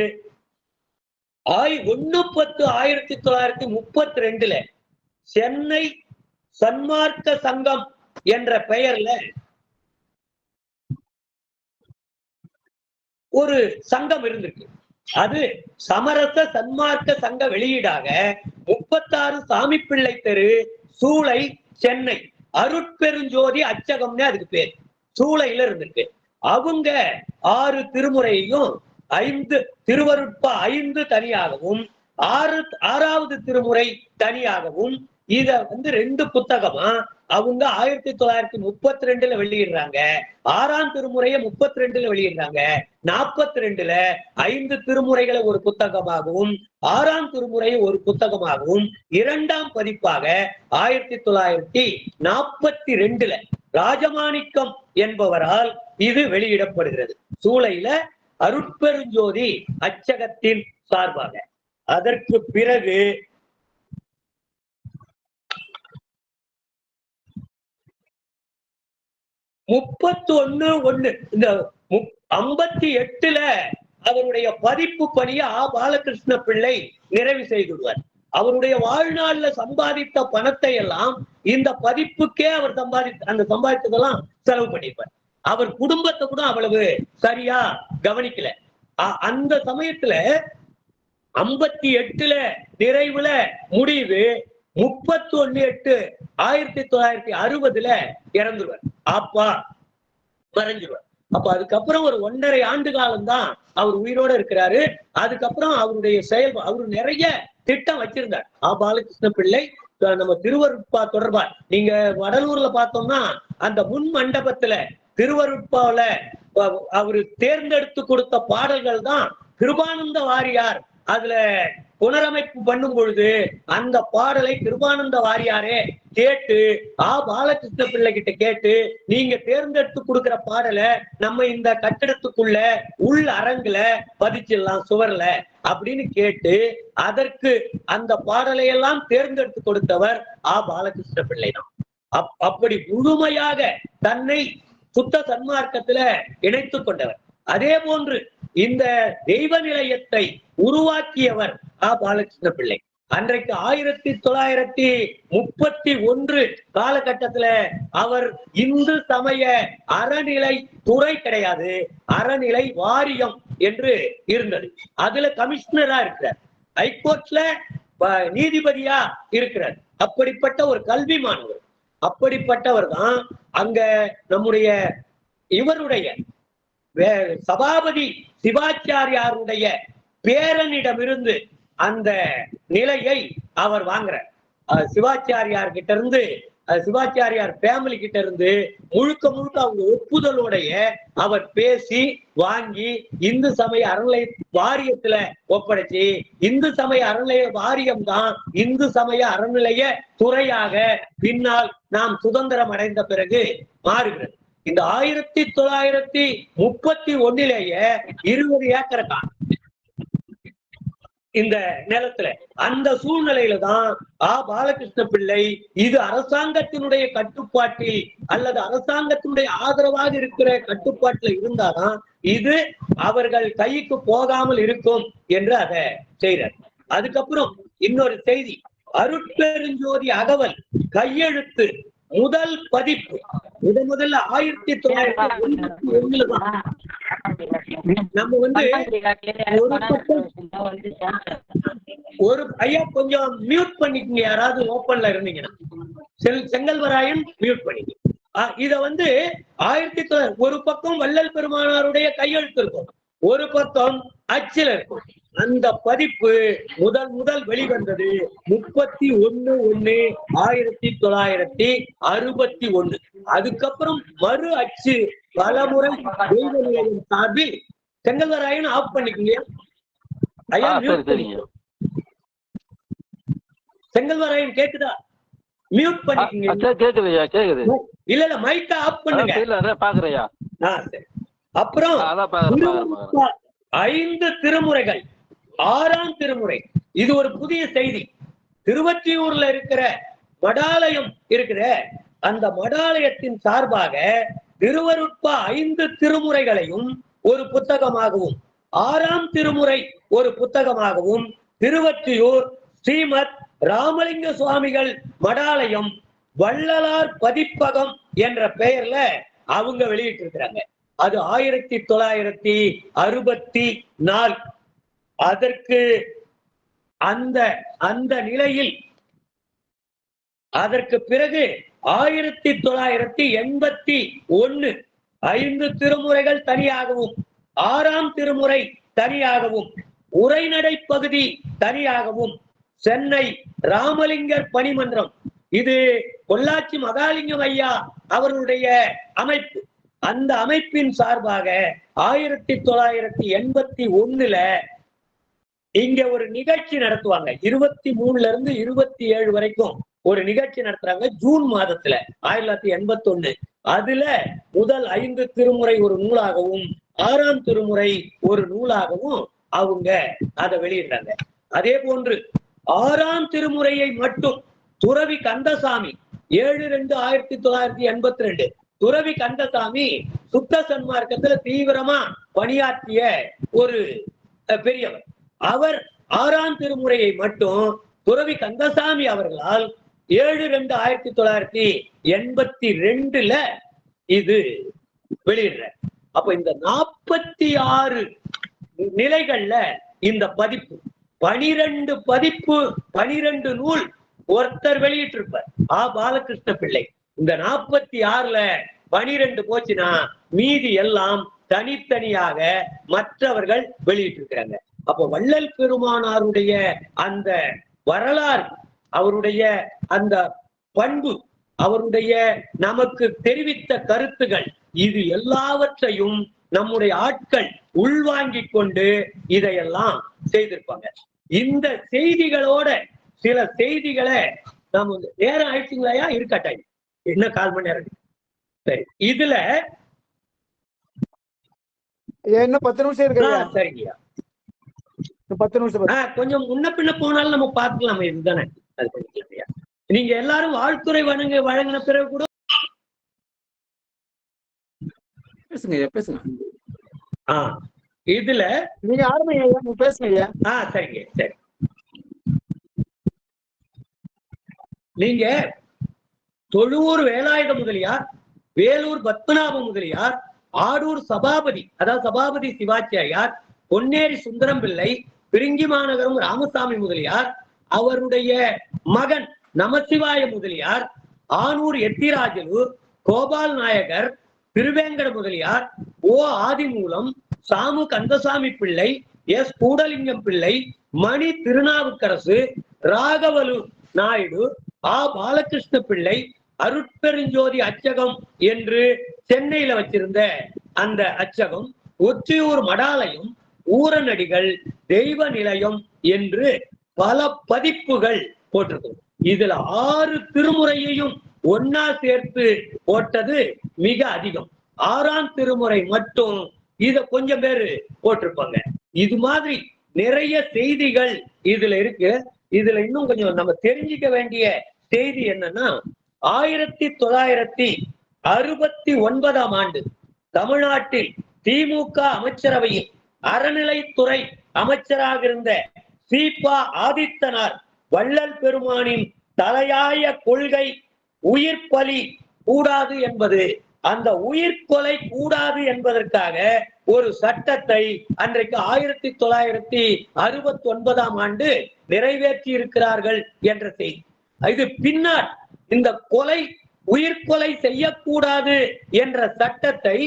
1/10/1932 சென்னை சன்மார்க்க சங்கம் என்ற பெயர்ல ஒரு சங்கம் இருந்திருக்கு. அது சமரச சன்மார்க்க சங்க வெளியீடாக 36 சாமி பிள்ளை தெரு, சூளை, சென்னை, அருட்பெருஞ்சோதி அச்சகம்னு அதுக்கு பேர், சூளையில இருந்திருக்கு. அவங்க 6 திருமுறையையும் 5 திருவருட்ப 5 தனியாகவும் 6வது திருமுறை தனியாகவும் இத 2 புத்தகமா அவங்க 1932 வெளியிடுறாங்க. 6ஆம் திருமுறையை 32 வெளியிடுறாங்க. 42 5 திருமுறைகளை ஒரு புத்தகமாகவும் 6ஆம் திருமுறையை ஒரு புத்தகமாகவும் 2ஆம் பதிப்பாக 1942 ராஜமாணிக்கம் என்பவரால் இது வெளியிடப்படுகிறது, சூளையில அருட்பெருஞ்சோதி அச்சகத்தின் சார்பாக. அதற்கு பிறகு 31/1 இந்த 58 அவருடைய பதிப்பு பணியை பாலகிருஷ்ண பிள்ளை நிறைவு செய்துடுவார். அவருடைய வாழ்நாள்ல சம்பாதித்த பணத்தை எல்லாம் இந்த பதிப்புக்கே அவர் அந்த சம்பாதித்ததெல்லாம் செலவு பண்ணியிருப்பார். அவர் குடும்பத்தை கூட அவ்வளவு சரியா கவனிக்கல. அந்த சமயத்துல 58 நிறைவுல முடிவு, 31/8/1960 இறந்துருவார். அப்பா மறைஞ்சிருவார். அப்ப அதுக்கப்புறம் ஒரு 1.5 ஆண்டு காலம் தான் அவர் உயிரோட இருக்கிறாரு. அதுக்கப்புறம் அவருடைய அவரு நிறைய திட்டம் வச்சிருந்தார். பாலகிருஷ்ண பிள்ளை நம்ம திருவருட்பா தொடர்பா நீங்க வடலூர்ல பார்த்தோம்னா அந்த முன் மண்டபத்துல திருவருட்பாவில அவரு தேர்ந்தெடுத்து கொடுத்த பாடல்கள் தான் கிருபானந்த வாரியார் அதுல புனரமைப்பு பண்ணும் பொழுது அந்த பாடலை கிருபானந்த வாரியாரே கேட்டு பாலகிருஷ்ண பிள்ளை கிட்ட கேட்டு, நீங்க தேர்ந்தெடுத்து கொடுக்கிற பாடலை நம்ம இந்த கட்டிடத்துக்குள்ள உள் அரங்குல பதிச்சிடலாம் சுவர்ல அப்படின்னு கேட்டு அதற்கு அந்த பாடலை எல்லாம் தேர்ந்தெடுத்து கொடுத்தவர் பாலகிருஷ்ண பிள்ளை தான். அப்படி முழுமையாக தன்னை சுத்த சன்மார்க்கத்துல இணைத்துக் கொண்டவர். அதே போன்று இந்த தெய்வ நிலையத்தை உருவாக்கியவர் பாலகிருஷ்ண பிள்ளை. அன்றைக்கு 1931 காலகட்டத்துல அவர் இந்து சமய அறநிலை துறை கிடையாது, அறநிலை வாரியம் என்று இருந்தது. அதுல கமிஷனரா இருக்கிறார், ஹைகோர்ட்ல நீதிபதியா இருக்கிறார். அப்படிப்பட்ட ஒரு கல்வி மாணவர். அப்படிப்பட்டவர் தான் அங்க நம்முடைய இவருடைய சபாபதி சிவாச்சாரியாருடைய பேரனிடமிருந்து அந்த நிலையை அவர் வாங்குறார். சிவாச்சாரியார் கிட்ட இருந்து, சிவாச்சாரியார் ஃபேமிலி கிட்ட இருந்து முழுக்க அவங்க ஒப்புதலோடைய அவர் பேசி வாங்கி இந்து சமய அறநிலை வாரியத்துல ஒப்படைச்சு, இந்து சமய அறநிலைய வாரியம் தான் இந்து சமய அறநிலைய துறையாக பின்னால் நாம் சுதந்திரம் அடைந்த பிறகு மாறுகிறது. இந்த 1931 20 ஏக்கர் தான் இந்த நிலத்துல. அந்த சூழ்நிலையில தான் பாலகிருஷ்ண பிள்ளை இது அரசாங்கத்தினுடைய கட்டுப்பாட்டில் அல்லது அரசாங்கத்தினுடைய ஆதரவாக இருக்கிற கட்டுப்பாட்டுல இருந்தாதான் இது அவர்கள் கைக்கு போகாமல் இருக்கும் என்று அதை செய்யறார். அதுக்கப்புறம் இன்னொரு செய்தி, அருட்பெருஞ்சோதி அகவல் கையெழுத்து முதல் பதிப்பு முதல்ல 1991 தான். நம்ம ஒரு ஐயா கொஞ்சம் மியூட் பண்ணிக்கங்க, யாராவது ஓப்பன்ல இருந்தீங்கன்னா. செங்கல்வராயன் மியூட் பண்ணிக்க. இத 1900 ஒரு பக்கம் வள்ளல் பெருமானாருடைய கையெழுத்து இருக்கும், ஒரு பக்கம் அச்சில இருக்கும். அந்த பதிப்பு முதல் வெளிவந்தது 31/1/1961. அதுக்கப்புறம் மறு அச்சு பலமுறை தெய்வ நிலையம் சார்பில் செங்கல்வராயன் ஆஃப் பண்ணிக்கீங்க ஐயா. செங்கல்வராயன் கேக்குதா? மியூட் பண்ணிக்கீங்க. இல்ல மைக்க ஆஃப் பண்ணுங்க. அப்புறம் 5 திருமுறைகள், 6ஆம் திருமுறை. இது ஒரு புதிய செய்தி. திருவொற்றியூர்ல இருக்கிற மடாலயம் இருக்கிற அந்த மடாலயத்தின் சார்பாக திருவருட்பா 5 திருமுறைகளையும் ஒரு புத்தகமாகவும், 6ஆம் திருமுறை ஒரு புத்தகமாகவும் திருவொற்றியூர் ஸ்ரீமத் ராமலிங்க சுவாமிகள் மடாலயம் வள்ளலார் பதிப்பகம் என்ற பெயர்ல அவங்க வெளியிட்டு இருக்கிறாங்க. அது 1964. அதற்கு அந்த நிலையில் அதற்கு பிறகு 1981 5 திருமுறைகள் தனியாகவும், 6ஆம் திருமுறை தனியாகவும், உரைநடை பகுதி தனியாகவும், சென்னை ராமலிங்கர் பணிமன்றம், இது பொள்ளாச்சி மகாலிங்கம் ஐயா அவர்களுடைய அமைப்பு. அந்த அமைப்பின் சார்பாக 1981 இங்க ஒரு நிகழ்ச்சி நடத்துவாங்க. 23 இருந்து 27 வரைக்கும் ஒரு நிகழ்ச்சி நடத்துறாங்க ஜூன் மாதத்துல 1981. அதுல முதல் 5 திருமுறை ஒரு நூலாகவும், 6ஆம் திருமுறை ஒரு நூலாகவும் அவங்க அதை வெளியிடுறாங்க. அதே போன்று 6ஆம் திருமுறையை மட்டும் துறவி கந்தசாமி 7/2/1982 துறவி கந்தசாமி சுத்த சன்மார்க்கத்துல தீவிரமா பணியாற்றிய ஒரு பெரியவர். அவர் 6ஆம் திருமுறையை மட்டும் துறவி கந்தசாமி அவர்களால் 7/2/1982 இது வெளியிடுற. அப்ப இந்த 46 நிலைகள்ல இந்த பதிப்பு 12 பதிப்பு 12 நூல் ஒருத்தர் வெளியிட்டிருப்பார் பாலகிருஷ்ண பிள்ளை. இந்த 46ல 12 போச்சுன்னா மீதி எல்லாம் தனித்தனியாக மற்றவர்கள் வெளியிட்டிருக்கிறாங்க. அப்ப வள்ளல் பெருமானாருடைய அந்த வரலாறு, அவருடைய அந்த பண்பு, அவருடைய நமக்கு தெரிவித்த கருத்துகள், இது எல்லாவற்றையும் நம்முடைய ஆட்கள் உள்வாங்கிக் கொண்டு இதையெல்லாம் செய்திருப்பாங்க. இந்த செய்திகளோட சில செய்திகளை நம்ம நேரம் ஆயிடுச்சுங்களையா இருக்கட்டாய் என்ன 1/4 மணி நேரம். சரி, இதுல
இன்னும் 10 நிமிஷம் இருக்கு.
சரிங்கய்யா,
10 நிமிஷம்
கொஞ்சம் முன்ன பின்ன போனாலும் நம்ம பார்த்துக்கலாம். இதுதானே அது பண்ணிக்கலாம். நீங்க எல்லாரும் வாழ்த்துறை வழங்கின பிறகு கூட
பேசுங்க பேசுங்க.
இதுல
நீங்க ஆரம்பிங்க, பேசுங்க.
சரிங்க. சரி, நீங்க தொழுவூர் வேலாயுத முதலியார், வேலூர் பத்மநாப முதலியார், ஆடூர் சபாபதி, அதாவது சபாபதி சிவாச்சாரியார், பொன்னேரி சுந்தரம் பிள்ளை, பிரிங்கி மாநகரம் ராமசாமி முதலியார், அவருடைய மகன் நமசிவாய முதலியார், ஆனூர் எத்திராஜலு, கோபால் நாயகர், திருவேங்கட முதலியார், ஓ ஆதிமூலம், சாமு கந்தசாமி பிள்ளை, எஸ் கூடலிங்கம் பிள்ளை, மணி திருநாவுக்கரசு, ராகவலு நாயுடு, பாலகிருஷ்ண பிள்ளை, அருட்பெருஞ்சோதி அச்சகம் என்று சென்னையில வச்சிருந்த அந்த அச்சகம், ஒற்றியூர் மடாலயம், ஊரநடிகள், தெய்வ நிலையம் என்று பல பதிப்புகள் போட்டிருக்கும். இதுல 6 திருமுறையையும் ஒன்னா சேர்த்து போட்டது மிக அதிகம். 6ஆம் திருமுறை மட்டும் இத கொஞ்சம் பேரு போட்டிருப்பாங்க. இது மாதிரி நிறைய செய்திகள் இதுல இருக்கு. இதுல இன்னும் கொஞ்சம் நம்ம தெரிஞ்சுக்க வேண்டிய செய்தி என்னன்னா, 1969ஆம் ஆண்டு தமிழ்நாட்டில் திமுக அமைச்சரவையில் அறநிலைத்துறை அமைச்சராக இருந்த சீபா ஆதித்தனார் வள்ளல் பெருமானின் தலையாய கொள்கை உயிர் பலி கூடாது என்பது, அந்த உயிர் கொலை கூடாது என்பதற்காக ஒரு சட்டத்தை அன்றைக்கு 1969ஆம் ஆண்டு நிறைவேற்றி இருக்கிறார்கள் என்ற செய்தி. இது பின்னால் இந்த உயிர்கொலை செய்யக்கூடாது என்ற சட்டத்தை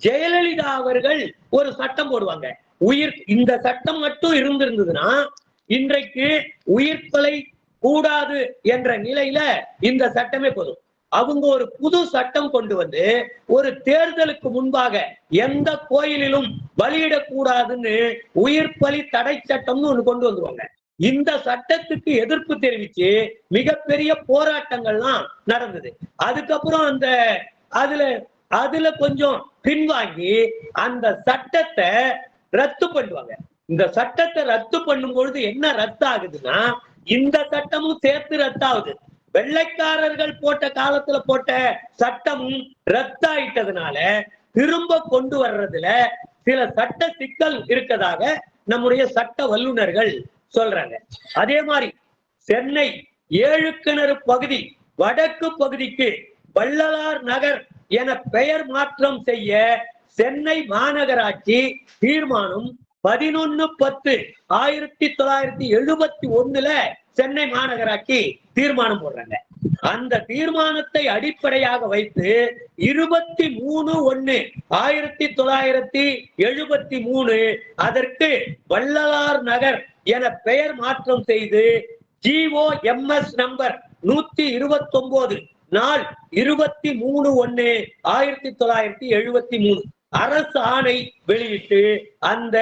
ஜெயலலிதா அவர்கள் ஒரு சட்டம் போடுவாங்க. இந்த சட்டம் மட்டும் இருந்திருந்ததுன்னா இன்றைக்கு உயிர்கொலை கூடாது என்ற நிலையில இந்த சட்டமே போதும். அவங்க ஒரு புது சட்டம் கொண்டு வந்து ஒரு தேர்தலுக்கு முன்பாக எந்த கோயிலிலும் பலியிடக்கூடாதுன்னு உயிர் பலி தடை சட்டம்னு ஒண்ணு கொண்டு வந்துருவாங்க. இந்த சட்டத்துக்கு எதிர்ப்பு தெரிவிச்சு மிகப்பெரிய போராட்டங்கள்லாம் நடந்தது. அதுக்கப்புறம் அதுல கொஞ்சம் பின்வாங்கி அந்த சட்டத்தை ரத்து பண்ணுவாங்க. இந்த சட்டத்தை ரத்து பண்ணும் பொழுது என்ன ரத்து ஆகுதுன்னா, இந்த சட்டமும் சேர்த்து ரத்தாகுது. வெள்ளைக்காரர்கள் போட்ட காலத்துல போட்ட சட்டமும் ரத்தாயிட்டதுனால திரும்ப கொண்டு வர்றதுல சில சட்ட சிக்கல் இருக்கதாக நம்முடைய சட்ட வல்லுநர்கள் சொல்றாங்க. அதே மாதிரி சென்னை 7 கிணறு பகுதி வடக்கு பகுதிக்கு வள்ளலார் நகர் என பெயர் மாற்றம் செய்ய சென்னை மாநகராட்சி தீர்மானம் 11/10/1971 சென்னை மாநகராட்சி தீர்மானம் போடுறாங்க. அந்த தீர்மானத்தை அடிப்படையாக வைத்து 23/1/1973 அதற்கு வள்ளலார் நகர் என பெயர் மாற்றம் செய்து GOMS நம்பர் 129 நாள் 23/1/1973 அரசு ஆணை வெளியிட்டு அந்த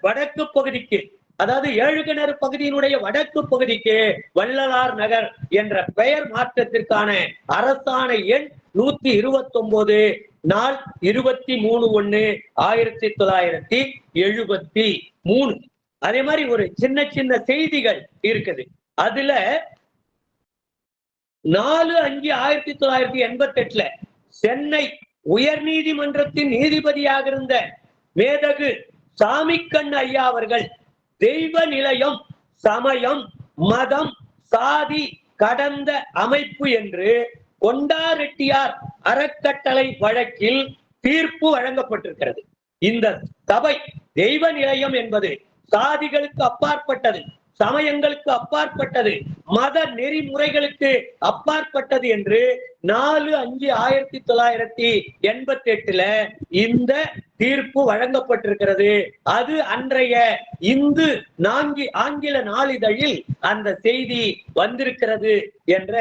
வடக்கு பகுதிக்கு, அதாவது 7 கிணறு பகுதியினுடைய வடக்கு பகுதிக்கு வள்ளலார் நகர் என்ற பெயர் மாற்றத்திற்கான அரசாணை எண் 129 நாள் 23/1/1973. அதே மாதிரி ஒரு சின்ன சின்ன செய்திகள் இருக்குது. அதுல 4/5/1988 சென்னை உயர் நீதிமன்றத்தின் நீதிபதியாக இருந்த மேதகு சாமிக்கண் ஐயா அவர்கள் தெய்வ நிலையம், சமயம், மதம் சாதி கடந்த அமைப்பு என்று கொண்டாரெட்டியார் அறக்கட்டளை வழக்கில் தீர்ப்பு வழங்கப்பட்டிருக்கிறது. இந்த சபை தெய்வ நிலையம் என்பது சாதிகளுக்கு அப்பாற்பட்டது, சமயங்களுக்கு அப்பாற்பட்டது, மத நெறிமுறைகளுக்கு அப்பாற்பட்டது என்று 4/5/1988 இந்த தீர்ப்பு வழங்கப்பட்டிருக்கிறது. அது அன்றைய இந்து ஆங்கில நாளிதழில் அந்த செய்தி வந்திருக்கிறது என்ற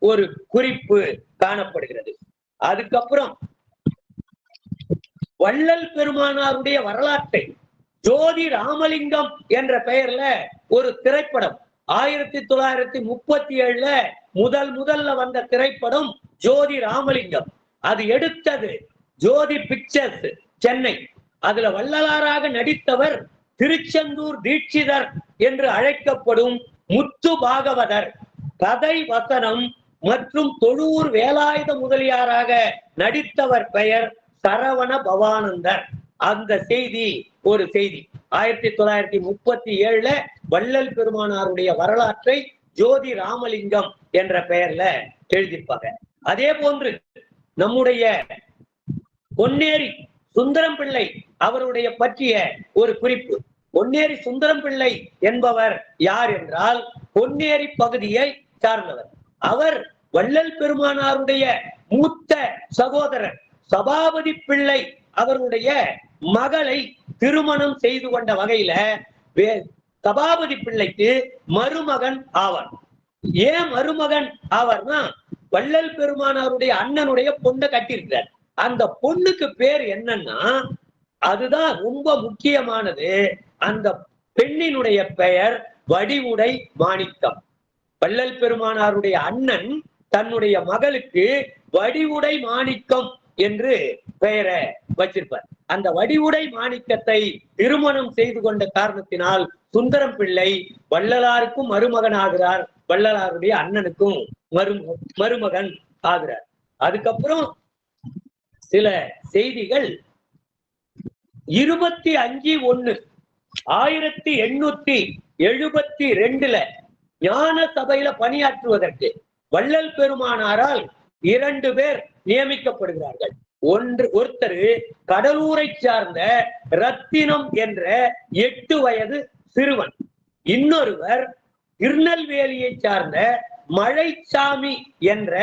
ஒரு குறிப்பு காணப்படுகிறது. அதுக்கப்புறம் வள்ளல் பெருமானாருடைய வரலாற்றை ஜோதி ராமலிங்கம் என்ற பெயர்ல ஒரு திரைப்படம் 1937 முதல்ல வந்த திரைப்படம் ஜோதி ராமலிங்கம். அது எடுத்தது ஜோதி பிக்சர்ஸ் சென்னை. அதுல வள்ளலாராக நடித்தவர் திருச்செந்தூர் தீட்சிதர் என்று அழைக்கப்படும் முத்து பாகவதர். கதை வசனம் மற்றும் தொழூர் வேலாயுத முதலியாராக நடித்தவர் பெயர் சரவண பவானந்தர். அந்த செய்தி ஒரு செய்தி 1937 வள்ளல் பெருமானாருடைய வரலாற்றை ஜோதி ராமலிங்கம் என்ற பெயர்ல எழுதியிருப்பாங்க. அதே போன்று நம்முடைய பொன்னேரி சுந்தரம் பிள்ளை அவருடைய பற்றிய ஒரு குறிப்பு. பொன்னேரி சுந்தரம் பிள்ளை என்பவர் யார் என்றால் பொன்னேரி பகுதியை சார்ந்தவர். அவர் வள்ளல் பெருமானாருடைய மூத்த சகோதரர் சபாபதி பிள்ளை அவருடைய மகளை திருமணம் செய்து கொண்ட வகையில சபாபதி பிள்ளைக்கு மருமகன் ஆவார். ஏன் மருமகன் ஆவார்னா வள்ளல் பெருமானாருடைய அண்ணனுடைய பொண்ணை கட்டியிருக்கிறார். அந்த பொண்ணுக்கு பேர் என்னன்னா, அதுதான் ரொம்ப முக்கியமானது, அந்த பெண்ணினுடைய பெயர் வடிவுடை மாணிக்கம். வள்ளல் பெருமானாருடைய அண்ணன் தன்னுடைய மகளுக்கு வடிவுடை மாணிக்கம் என்று பெயரை வச்சிருப்பார். அந்த வடிவுடை மாணிக்கத்தை திருமணம் செய்து கொண்ட காரணத்தினால் சுந்தரம் பிள்ளை வள்ளலாருக்கும் மருமகன் ஆகிறார், வள்ளலாருடைய அண்ணனுக்கும் மருமகன் ஆகிறார். அதுக்கப்புறம் சில செய்திகள் 25/1/1872 ஞான சபையில பணியாற்றுவதற்கு வள்ளல் பெருமானாரால் 2 பேர் நியமிக்கப்படுகிறார்கள். ஒருத்தர் கடலூரை சார்ந்த ரத்தினம் என்ற 8 வயது சிறுவன், இன்னொருவர் திருநெல்வேலியை சார்ந்த மழைச்சாமி என்ற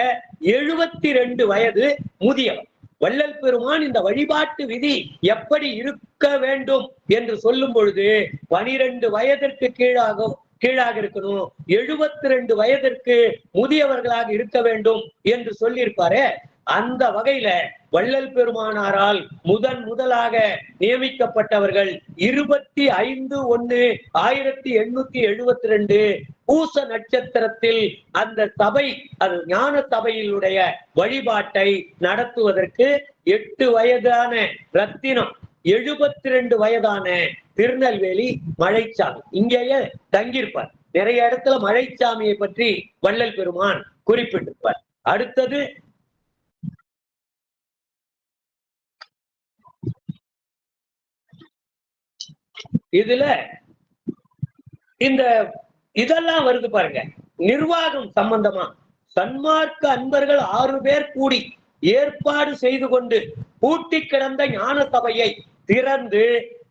72 வயது முதியவர். வள்ளல் பெருமான் இந்த வழிபாட்டு விதி எப்படி இருக்க வேண்டும் என்று சொல்லும் பொழுது 12 வயதிற்கு கீழாக இருக்கணும், 72 வயதிற்கு முதியவர்களாக இருக்க வேண்டும் என்று சொல்லியிருப்பாரு. அந்த வகையில வள்ளல் பெருமானாரால் முதலாக நியமிக்கப்பட்டவர்கள் 25/1/1872 பூச நட்சத்திரத்தில் அந்த சபை, அது ஞான சபையிலுடைய வழிபாட்டை நடத்துவதற்கு 8 வயதான ரத்தினம், 72 வயதான திருநெல்வேலி மழைச்சாமி இங்கேயே தங்கியிருப்பார். நிறைய இடத்துல மழைச்சாமியை பற்றி வள்ளல் பெருமான் குறிப்பிட்டிருப்பார். அடுத்தது இதுல இதெல்லாம் வருது பாருங்க. நிர்வாகம் சம்பந்தமா சன்மார்க்க அன்பர்கள் 6 பேர் கூடி ஏற்பாடு செய்து கொண்டு பூட்டி கிடந்த ஞான சபையை திறந்து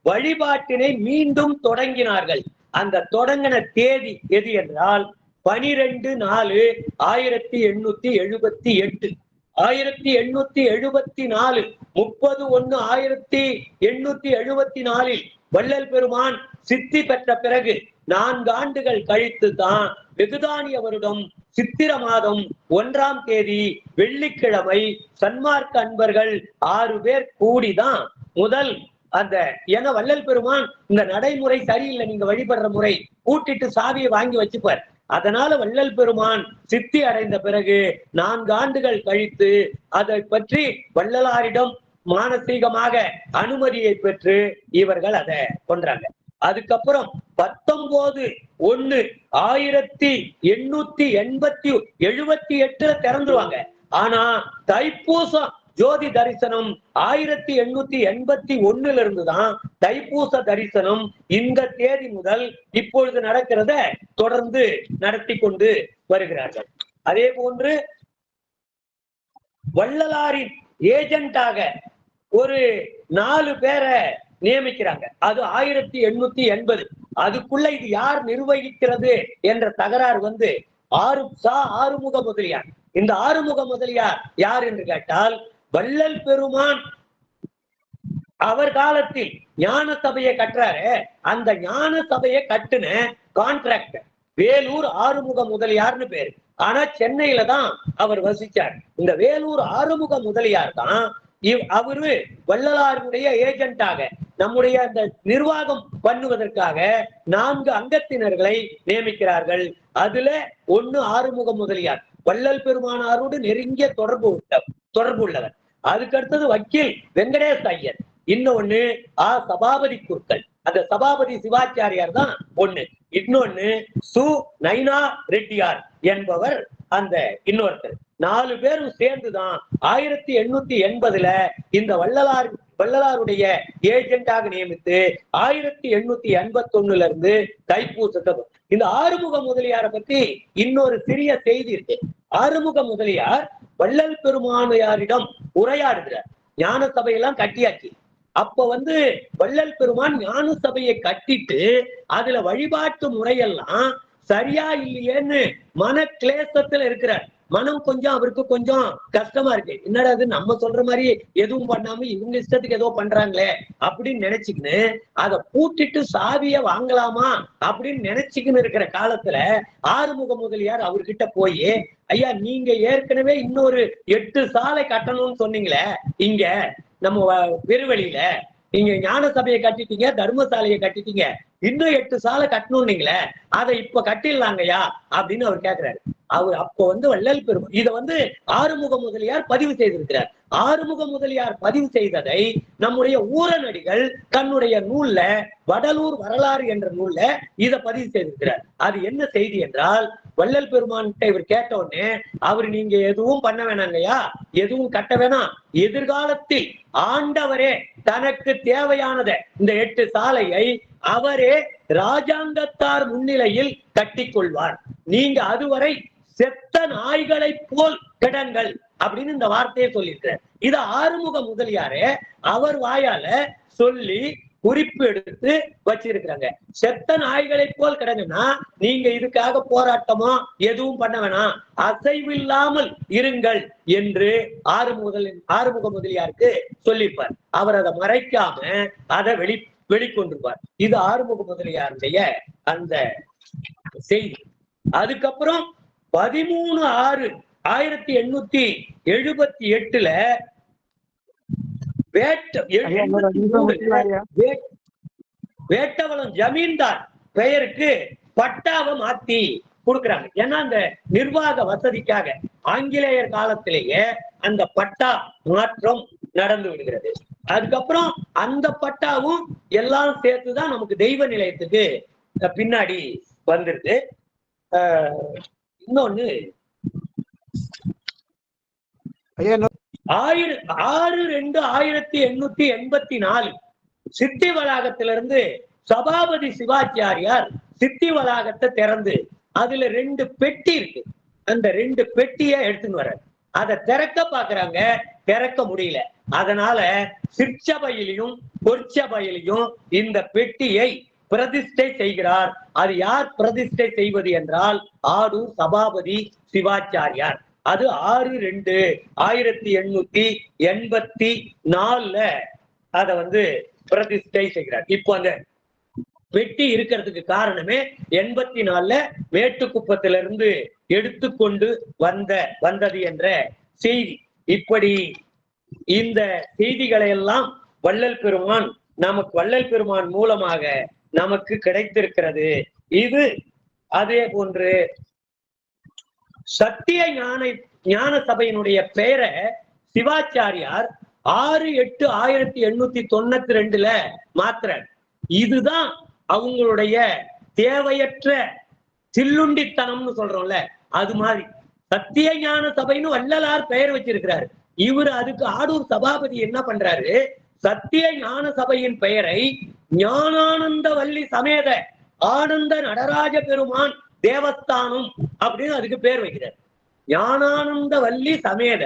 வழிபாட்டினை மீண்டும் தொடங்கினார்கள். அந்த தொடங்கின தேதி எது என்றால் 12/4/1878. 1874 30/1/1874 வள்ளல் பெருமான் சித்தி பெற்ற பிறகு 4 ஆண்டுகள் கழித்து தான் வெகுதானிய வருடம் சித்திர மாதம் 1ஆம் தேதி வெள்ளிக்கிழமை சன்மார்க்க அன்பர்கள் 6 பேர் கூடிதான் முதல் அந்த ஏன்னா வள்ளல் பெருமான் இந்த நடைமுறை சரியில்லை, நீங்க வழிபடுற முறை, கூட்டிட்டு சாவியை வாங்கி வச்சுப்பார். அதனால வள்ளல் பெருமான் சித்தி அடைந்த பிறகு 4 ஆண்டுகள் கழித்து அதை பற்றி வள்ளலாரிடம் மானசீகமாக அனுமதியை பெற்று இவர்கள் அதை கொன்றாங்க. அதுக்கப்புறம் 19/1/1878 திறந்துருவாங்க. ஆனா தைப்பூசம் ஜோதி தரிசனம் 1881 இருந்துதான் தைப்பூச தரிசனம் இந்த தேதி முதல் இப்பொழுது நடக்கிறத தொடர்ந்து நடத்தி கொண்டு வருகிறார்கள். அதே போன்று வள்ளலாரின் ஏஜென்டாக ஒரு 4 பேரை நியமிக்கிறாங்க. அது 1880. அதுக்குள்ள இது யார் நிர்வகிக்கிறது என்ற தகராறு வந்து ஆறுமுக முதலியார். இந்த ஆறுமுக முதலியார் யார் என்று கேட்டால், வள்ளல் பெருமான் அவர் காலத்தில் ஞான சபையை கட்டுறாரு. அந்த ஞான சபையை கட்டுன கான்ட்ராக்டர் வேலூர் ஆறுமுக முதலியார்னு பேரு. ஆனா சென்னையில தான் அவர் வசிச்சார். இந்த வேலூர் ஆறுமுக முதலியார் தான் அவரு வள்ளலாருடைய ஏஜென்டாக நம்முடைய அந்த நிர்வாகம் பண்ணுவதற்காக 4 அங்கத்தினர்களை நியமிக்கிறார்கள். அதுல 1 ஆறுமுக முதலியார், வள்ளல் பெருமானாரோடு நெருங்கிய தொடர்பு உள்ளவர். அதுக்கு அடுத்தது வக்கீல் வெங்கடேஷ் ஐயர், இன்னொன்னு சபாபதி குருக்கள், அந்த சபாபதி சிவாச்சாரியார் தான் ஒண்ணு, இன்னொன்னு சு நைனா ரெட்டியார் என்பவர் அந்த இன்னொருத்தர். 4 பேரும் சேர்ந்துதான் 1880 இந்த வள்ளலாருடைய ஏஜென்டாக நியமித்து 1881 இருந்து தைப்பூசத்தை. இந்த ஆறுமுக முதலியாரை பத்தி இன்னொரு சிறிய செய்தி இருக்கு. ஆறுமுக முதலியார் வள்ளல் பெருமானாரிடம் உரையாடுகிறார். ஞான சபையெல்லாம் கட்டியாச்சு. அப்ப வந்து வள்ளல் பெருமான் ஞான சபையை கட்டிட்டு அதுல வழிபாட்டு முறையெல்லாம் சரியா இல்லையேன்னு மன கிளேசத்துல இருக்கிறார். மனம் கொஞ்சம் அவருக்கு கொஞ்சம் கஷ்டமா இருக்கு. என்னடா அது நம்ம சொல்ற மாதிரி எதுவும் பண்ணாம இவங்க இஷ்டத்துக்கு ஏதோ பண்றாங்களே அப்படின்னு நினைச்சுக்கின்னு அதை பூட்டிட்டு சாவிய வாங்கலாமா அப்படின்னு நினைச்சுக்கின்னு இருக்கிற காலத்துல ஆறுமுக முதலியார் அவர்கிட்ட போய், ஐயா நீங்க ஏற்கனவே இன்னொரு 8 சாலை கட்டணும்னு சொன்னீங்களே இங்க நம்ம பெருவெளியில, நீங்க ஞான சபையை கட்டிட்டீங்க, தர்மசாலையை கட்டிட்டீங்க, இன்னும் 8 சாலை கட்டணும்னீங்களே, அதை இப்ப கட்டிடலாங்கய்யா அப்படின்னு அவர் கேட்கிறாரு. அவர் அப்போ வந்து வள்ளல் பெருமான் இதை வந்து ஆறுமுக முதலியார் பதிவு செய்திருக்கிறார். ஆறுமுக முதலியார் பதிவு செய்ததை நம்முடைய ஊரனடிகள் தன்னுடைய நூல்ல வடலூர் வரலாறு என்ற நூல்ல இதை பதிவு செய்திருக்கிறார். அது என்ன செய்தி என்றால், வள்ளல் பெருமான்கிட்ட இவர் கேட்ட உடனே அவர் நீங்க எதுவும் பண்ண வேணாங்கய்யா, எதுவும் கட்ட வேணாம், எதிர்காலத்தில் ஆண்டவரே தனக்கு தேவையானத இந்த 8 சாலையை அவரே ராஜாங்கத்தார் முன்னிலையில் கட்டிக்கொள்வார், நீங்க அதுவரை செத்த நாய்களை போல் கிடங்கள் அப்படின்னு இந்த வார்த்தையை சொல்லியிருக்கிறார். இத ஆறுமுக முதலியாரே அவர் வாயால சொல்லி குறிப்பு எடுத்து வச்சிருக்கிறாங்க. செத்த நாய்களை போல் கிடங்குன்னா நீங்க இதுக்காக போராட்டமோ எதுவும் பண்ண வேணாம், அசைவில்லாமல் இருங்கள் என்று ஆறுமுக முதலியாருக்கு சொல்லியிருப்பார். அவர் அதை மறைக்காம அதை வெளிக்கொண்டிருப்பார். இது ஆறுமுக முதலியாருடைய அந்த செய்தி. அதுக்கப்புறம் 13/6/1878 வேட்டவளம் ஜமீன்தார் பெயருக்கு பட்டாவை மாத்தி கொடுக்குறாங்க. ஏன்னா அந்த நிர்வாக வசதிக்காக ஆங்கிலேயர் காலத்திலேயே அந்த பட்டா மாற்றம் நடந்து விடுகிறது. அதுக்கப்புறம் அந்த பட்டாவும் எல்லாம் சேர்த்துதான் நமக்கு தெய்வ நிலையத்துக்கு பின்னாடி வந்துருது. இன்னொன்னு 6/2/1884 சித்தி வளாகத்திலிருந்து சபாபதி சிவாச்சாரியார் சித்தி வளாகத்தை திறந்து அதுல 2 பெட்டி இருக்கு, அந்த 2 பெட்டியை எடுத்துன்னு வர அதை திறக்க பாக்குறாங்க, திறக்க முடியல. அதனால சிற்சபையிலையும் பொற்சபையிலையும் இந்த பெட்டியை பிரதிஷ்டை செய்கிறார். அது யார் பிரதிஷ்டை செய்வது என்றால் ஆடூர் சபாபதி சிவாச்சாரியார். அது 6/2/1884 அத வந்து பிரதிஷ்டை செய்கிறார். இப்போ அந்த பெட்டி இருக்கிறதுக்கு காரணமே 84 மேட்டுக்குப்பத்திலிருந்து எடுத்துக்கொண்டு வந்தது என்ற செய்தி. இப்படி இந்த செய்திகளை எல்லாம் வள்ளல் பெருமான் மூலமாக நமக்கு கிடைத்திருக்கிறது. இது அதே போன்று சத்திய ஞான சபையினுடைய பெயரை சிவாச்சாரியார் 6/8/1892 மாத்துறார். இதுதான் அவங்களுடைய தேவையற்ற சில்லுண்டித்தனம்னு சொல்றோம்ல, அது மாதிரி சத்திய ஞான சபைன்னு வள்ளலார் பெயர் வச்சிருக்கிறாரு. இவர் அதுக்கு ஆடூர் சபாபதி என்ன பண்றாரு, சத்திய ஞான சபையின் பெயரை ஞானானந்த வள்ளி சமேத ஆனந்த நடராஜ பெருமான் தேவஸ்தானம் அப்படின்னு அதுக்கு பேர் வைக்கிறார். ஞானானந்த வள்ளி சமேத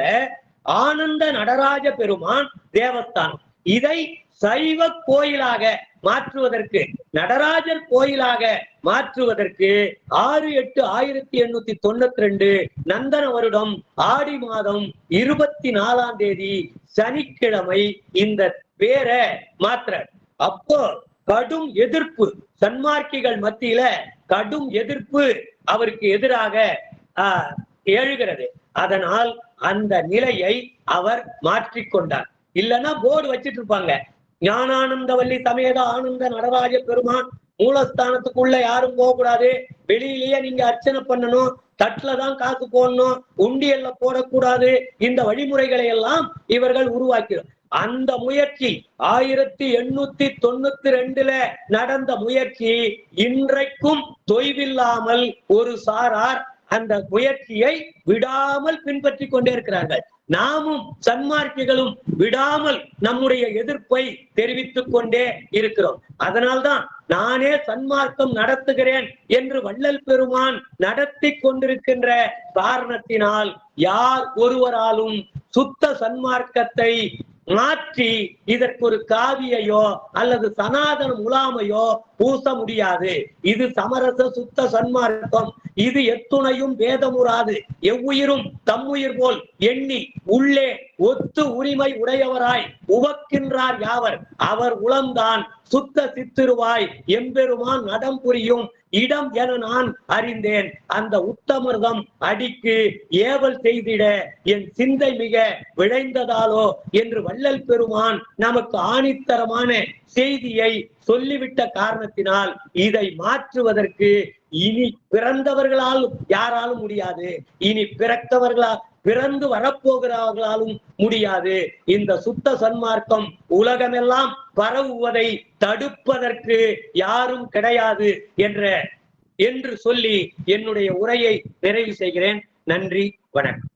ஆனந்த நடராஜ பெருமான் தேவஸ்தானம். இதை சைவ கோயிலாக மாற்றுவதற்கு, நடராஜர் கோயிலாக மாற்றுவதற்கு 6/8/1892 நந்தன வருடம் ஆடி மாதம் 24ஆம் தேதி சனிக்கிழமை இந்த பேரை மாற்றார். அப்போ கடும் எதிர்ப்பு, சன்மார்க்கிகள் மத்தியில கடும் எதிர்ப்பு அவருக்கு எதிராக எழுகிறது. அதனால் அந்த நிலையை அவர் மாற்றிக்கொண்டார். இல்லைன்னா போர்டு வச்சிட்டு இருப்பாங்க, ஞானானந்தவல்லி சமேத ஆனந்த நடராஜ பெருமான் மூலஸ்தானத்துக்குள்ள யாரும் போக கூடாது, வெளியிலேயே நீங்க அர்ச்சனை பண்ணணும், தட்டுலதான் காசு போடணும், உண்டியல்ல போடக்கூடாது, இந்த வழிமுறைகளை எல்லாம் இவர்கள் உருவாக்கிறார். அந்த முயற்சி 1892 நடந்த முயற்சி இன்றைக்கும் தொய்வில்லாமல் ஒரு சாரார் அந்த முயற்சியை விடாமல் பின்பற்றி கொண்டே இருக்கிறார்கள். நாமும் சன்மார்க்கிகளும் விடாமல் நம்முடைய எதிர்ப்பை தெரிவித்துக் கொண்டே இருக்கிறோம். அதனால்தான் நானே சன்மார்க்கம் நடத்துகிறேன் என்று வள்ளல் பெருமான் நடத்தி கொண்டிருக்கின்ற காரணத்தினால் யார் ஒருவராலும் சுத்த சன்மார்க்கத்தை மாற்றி இதற்கு ஒரு காவியையோ அல்லது சனாதன முலாமையோ பூச முடியாது. இது சமரச சுத்த சன்மார்க்கம். இது எத்துணையும் வேதமுறாது, எவ்வுயிரும் தம்முயிர் போல் எண்ணி உள்ளே ஒத்து உரிமை உடையவராய் உவக்கின்றார் யாவர் அவர் உளம்தான் சுத்த சித்திருவாய் எம்பெருமான் நடம் புரியும் இடம் என நான் அறிந்தேன். அந்த உத்தமர்தம் அடிக்கு ஏவல் செய்திட என் சிந்தை மிக விளைந்ததாலோ என்று வள்ளல் பெருமான் நமக்கு ஆணித்தரமான செய்தியை சொல்லிவிட்ட காரணத்தினால் இதை மாற்றுவதற்கு இனி பிறந்தவர்களாலும் யாராலும் முடியாது, இனி பிறந்து வரப்போகிறவர்களாலும் முடியாது. இந்த சுத்த சன்மார்க்கம் உலகமெல்லாம் பரவுவதை தடுப்பதற்கு யாரும் கிடையாது என்று சொல்லி என்னுடைய உரையை நிறைவு செய்கிறேன். நன்றி, வணக்கம்.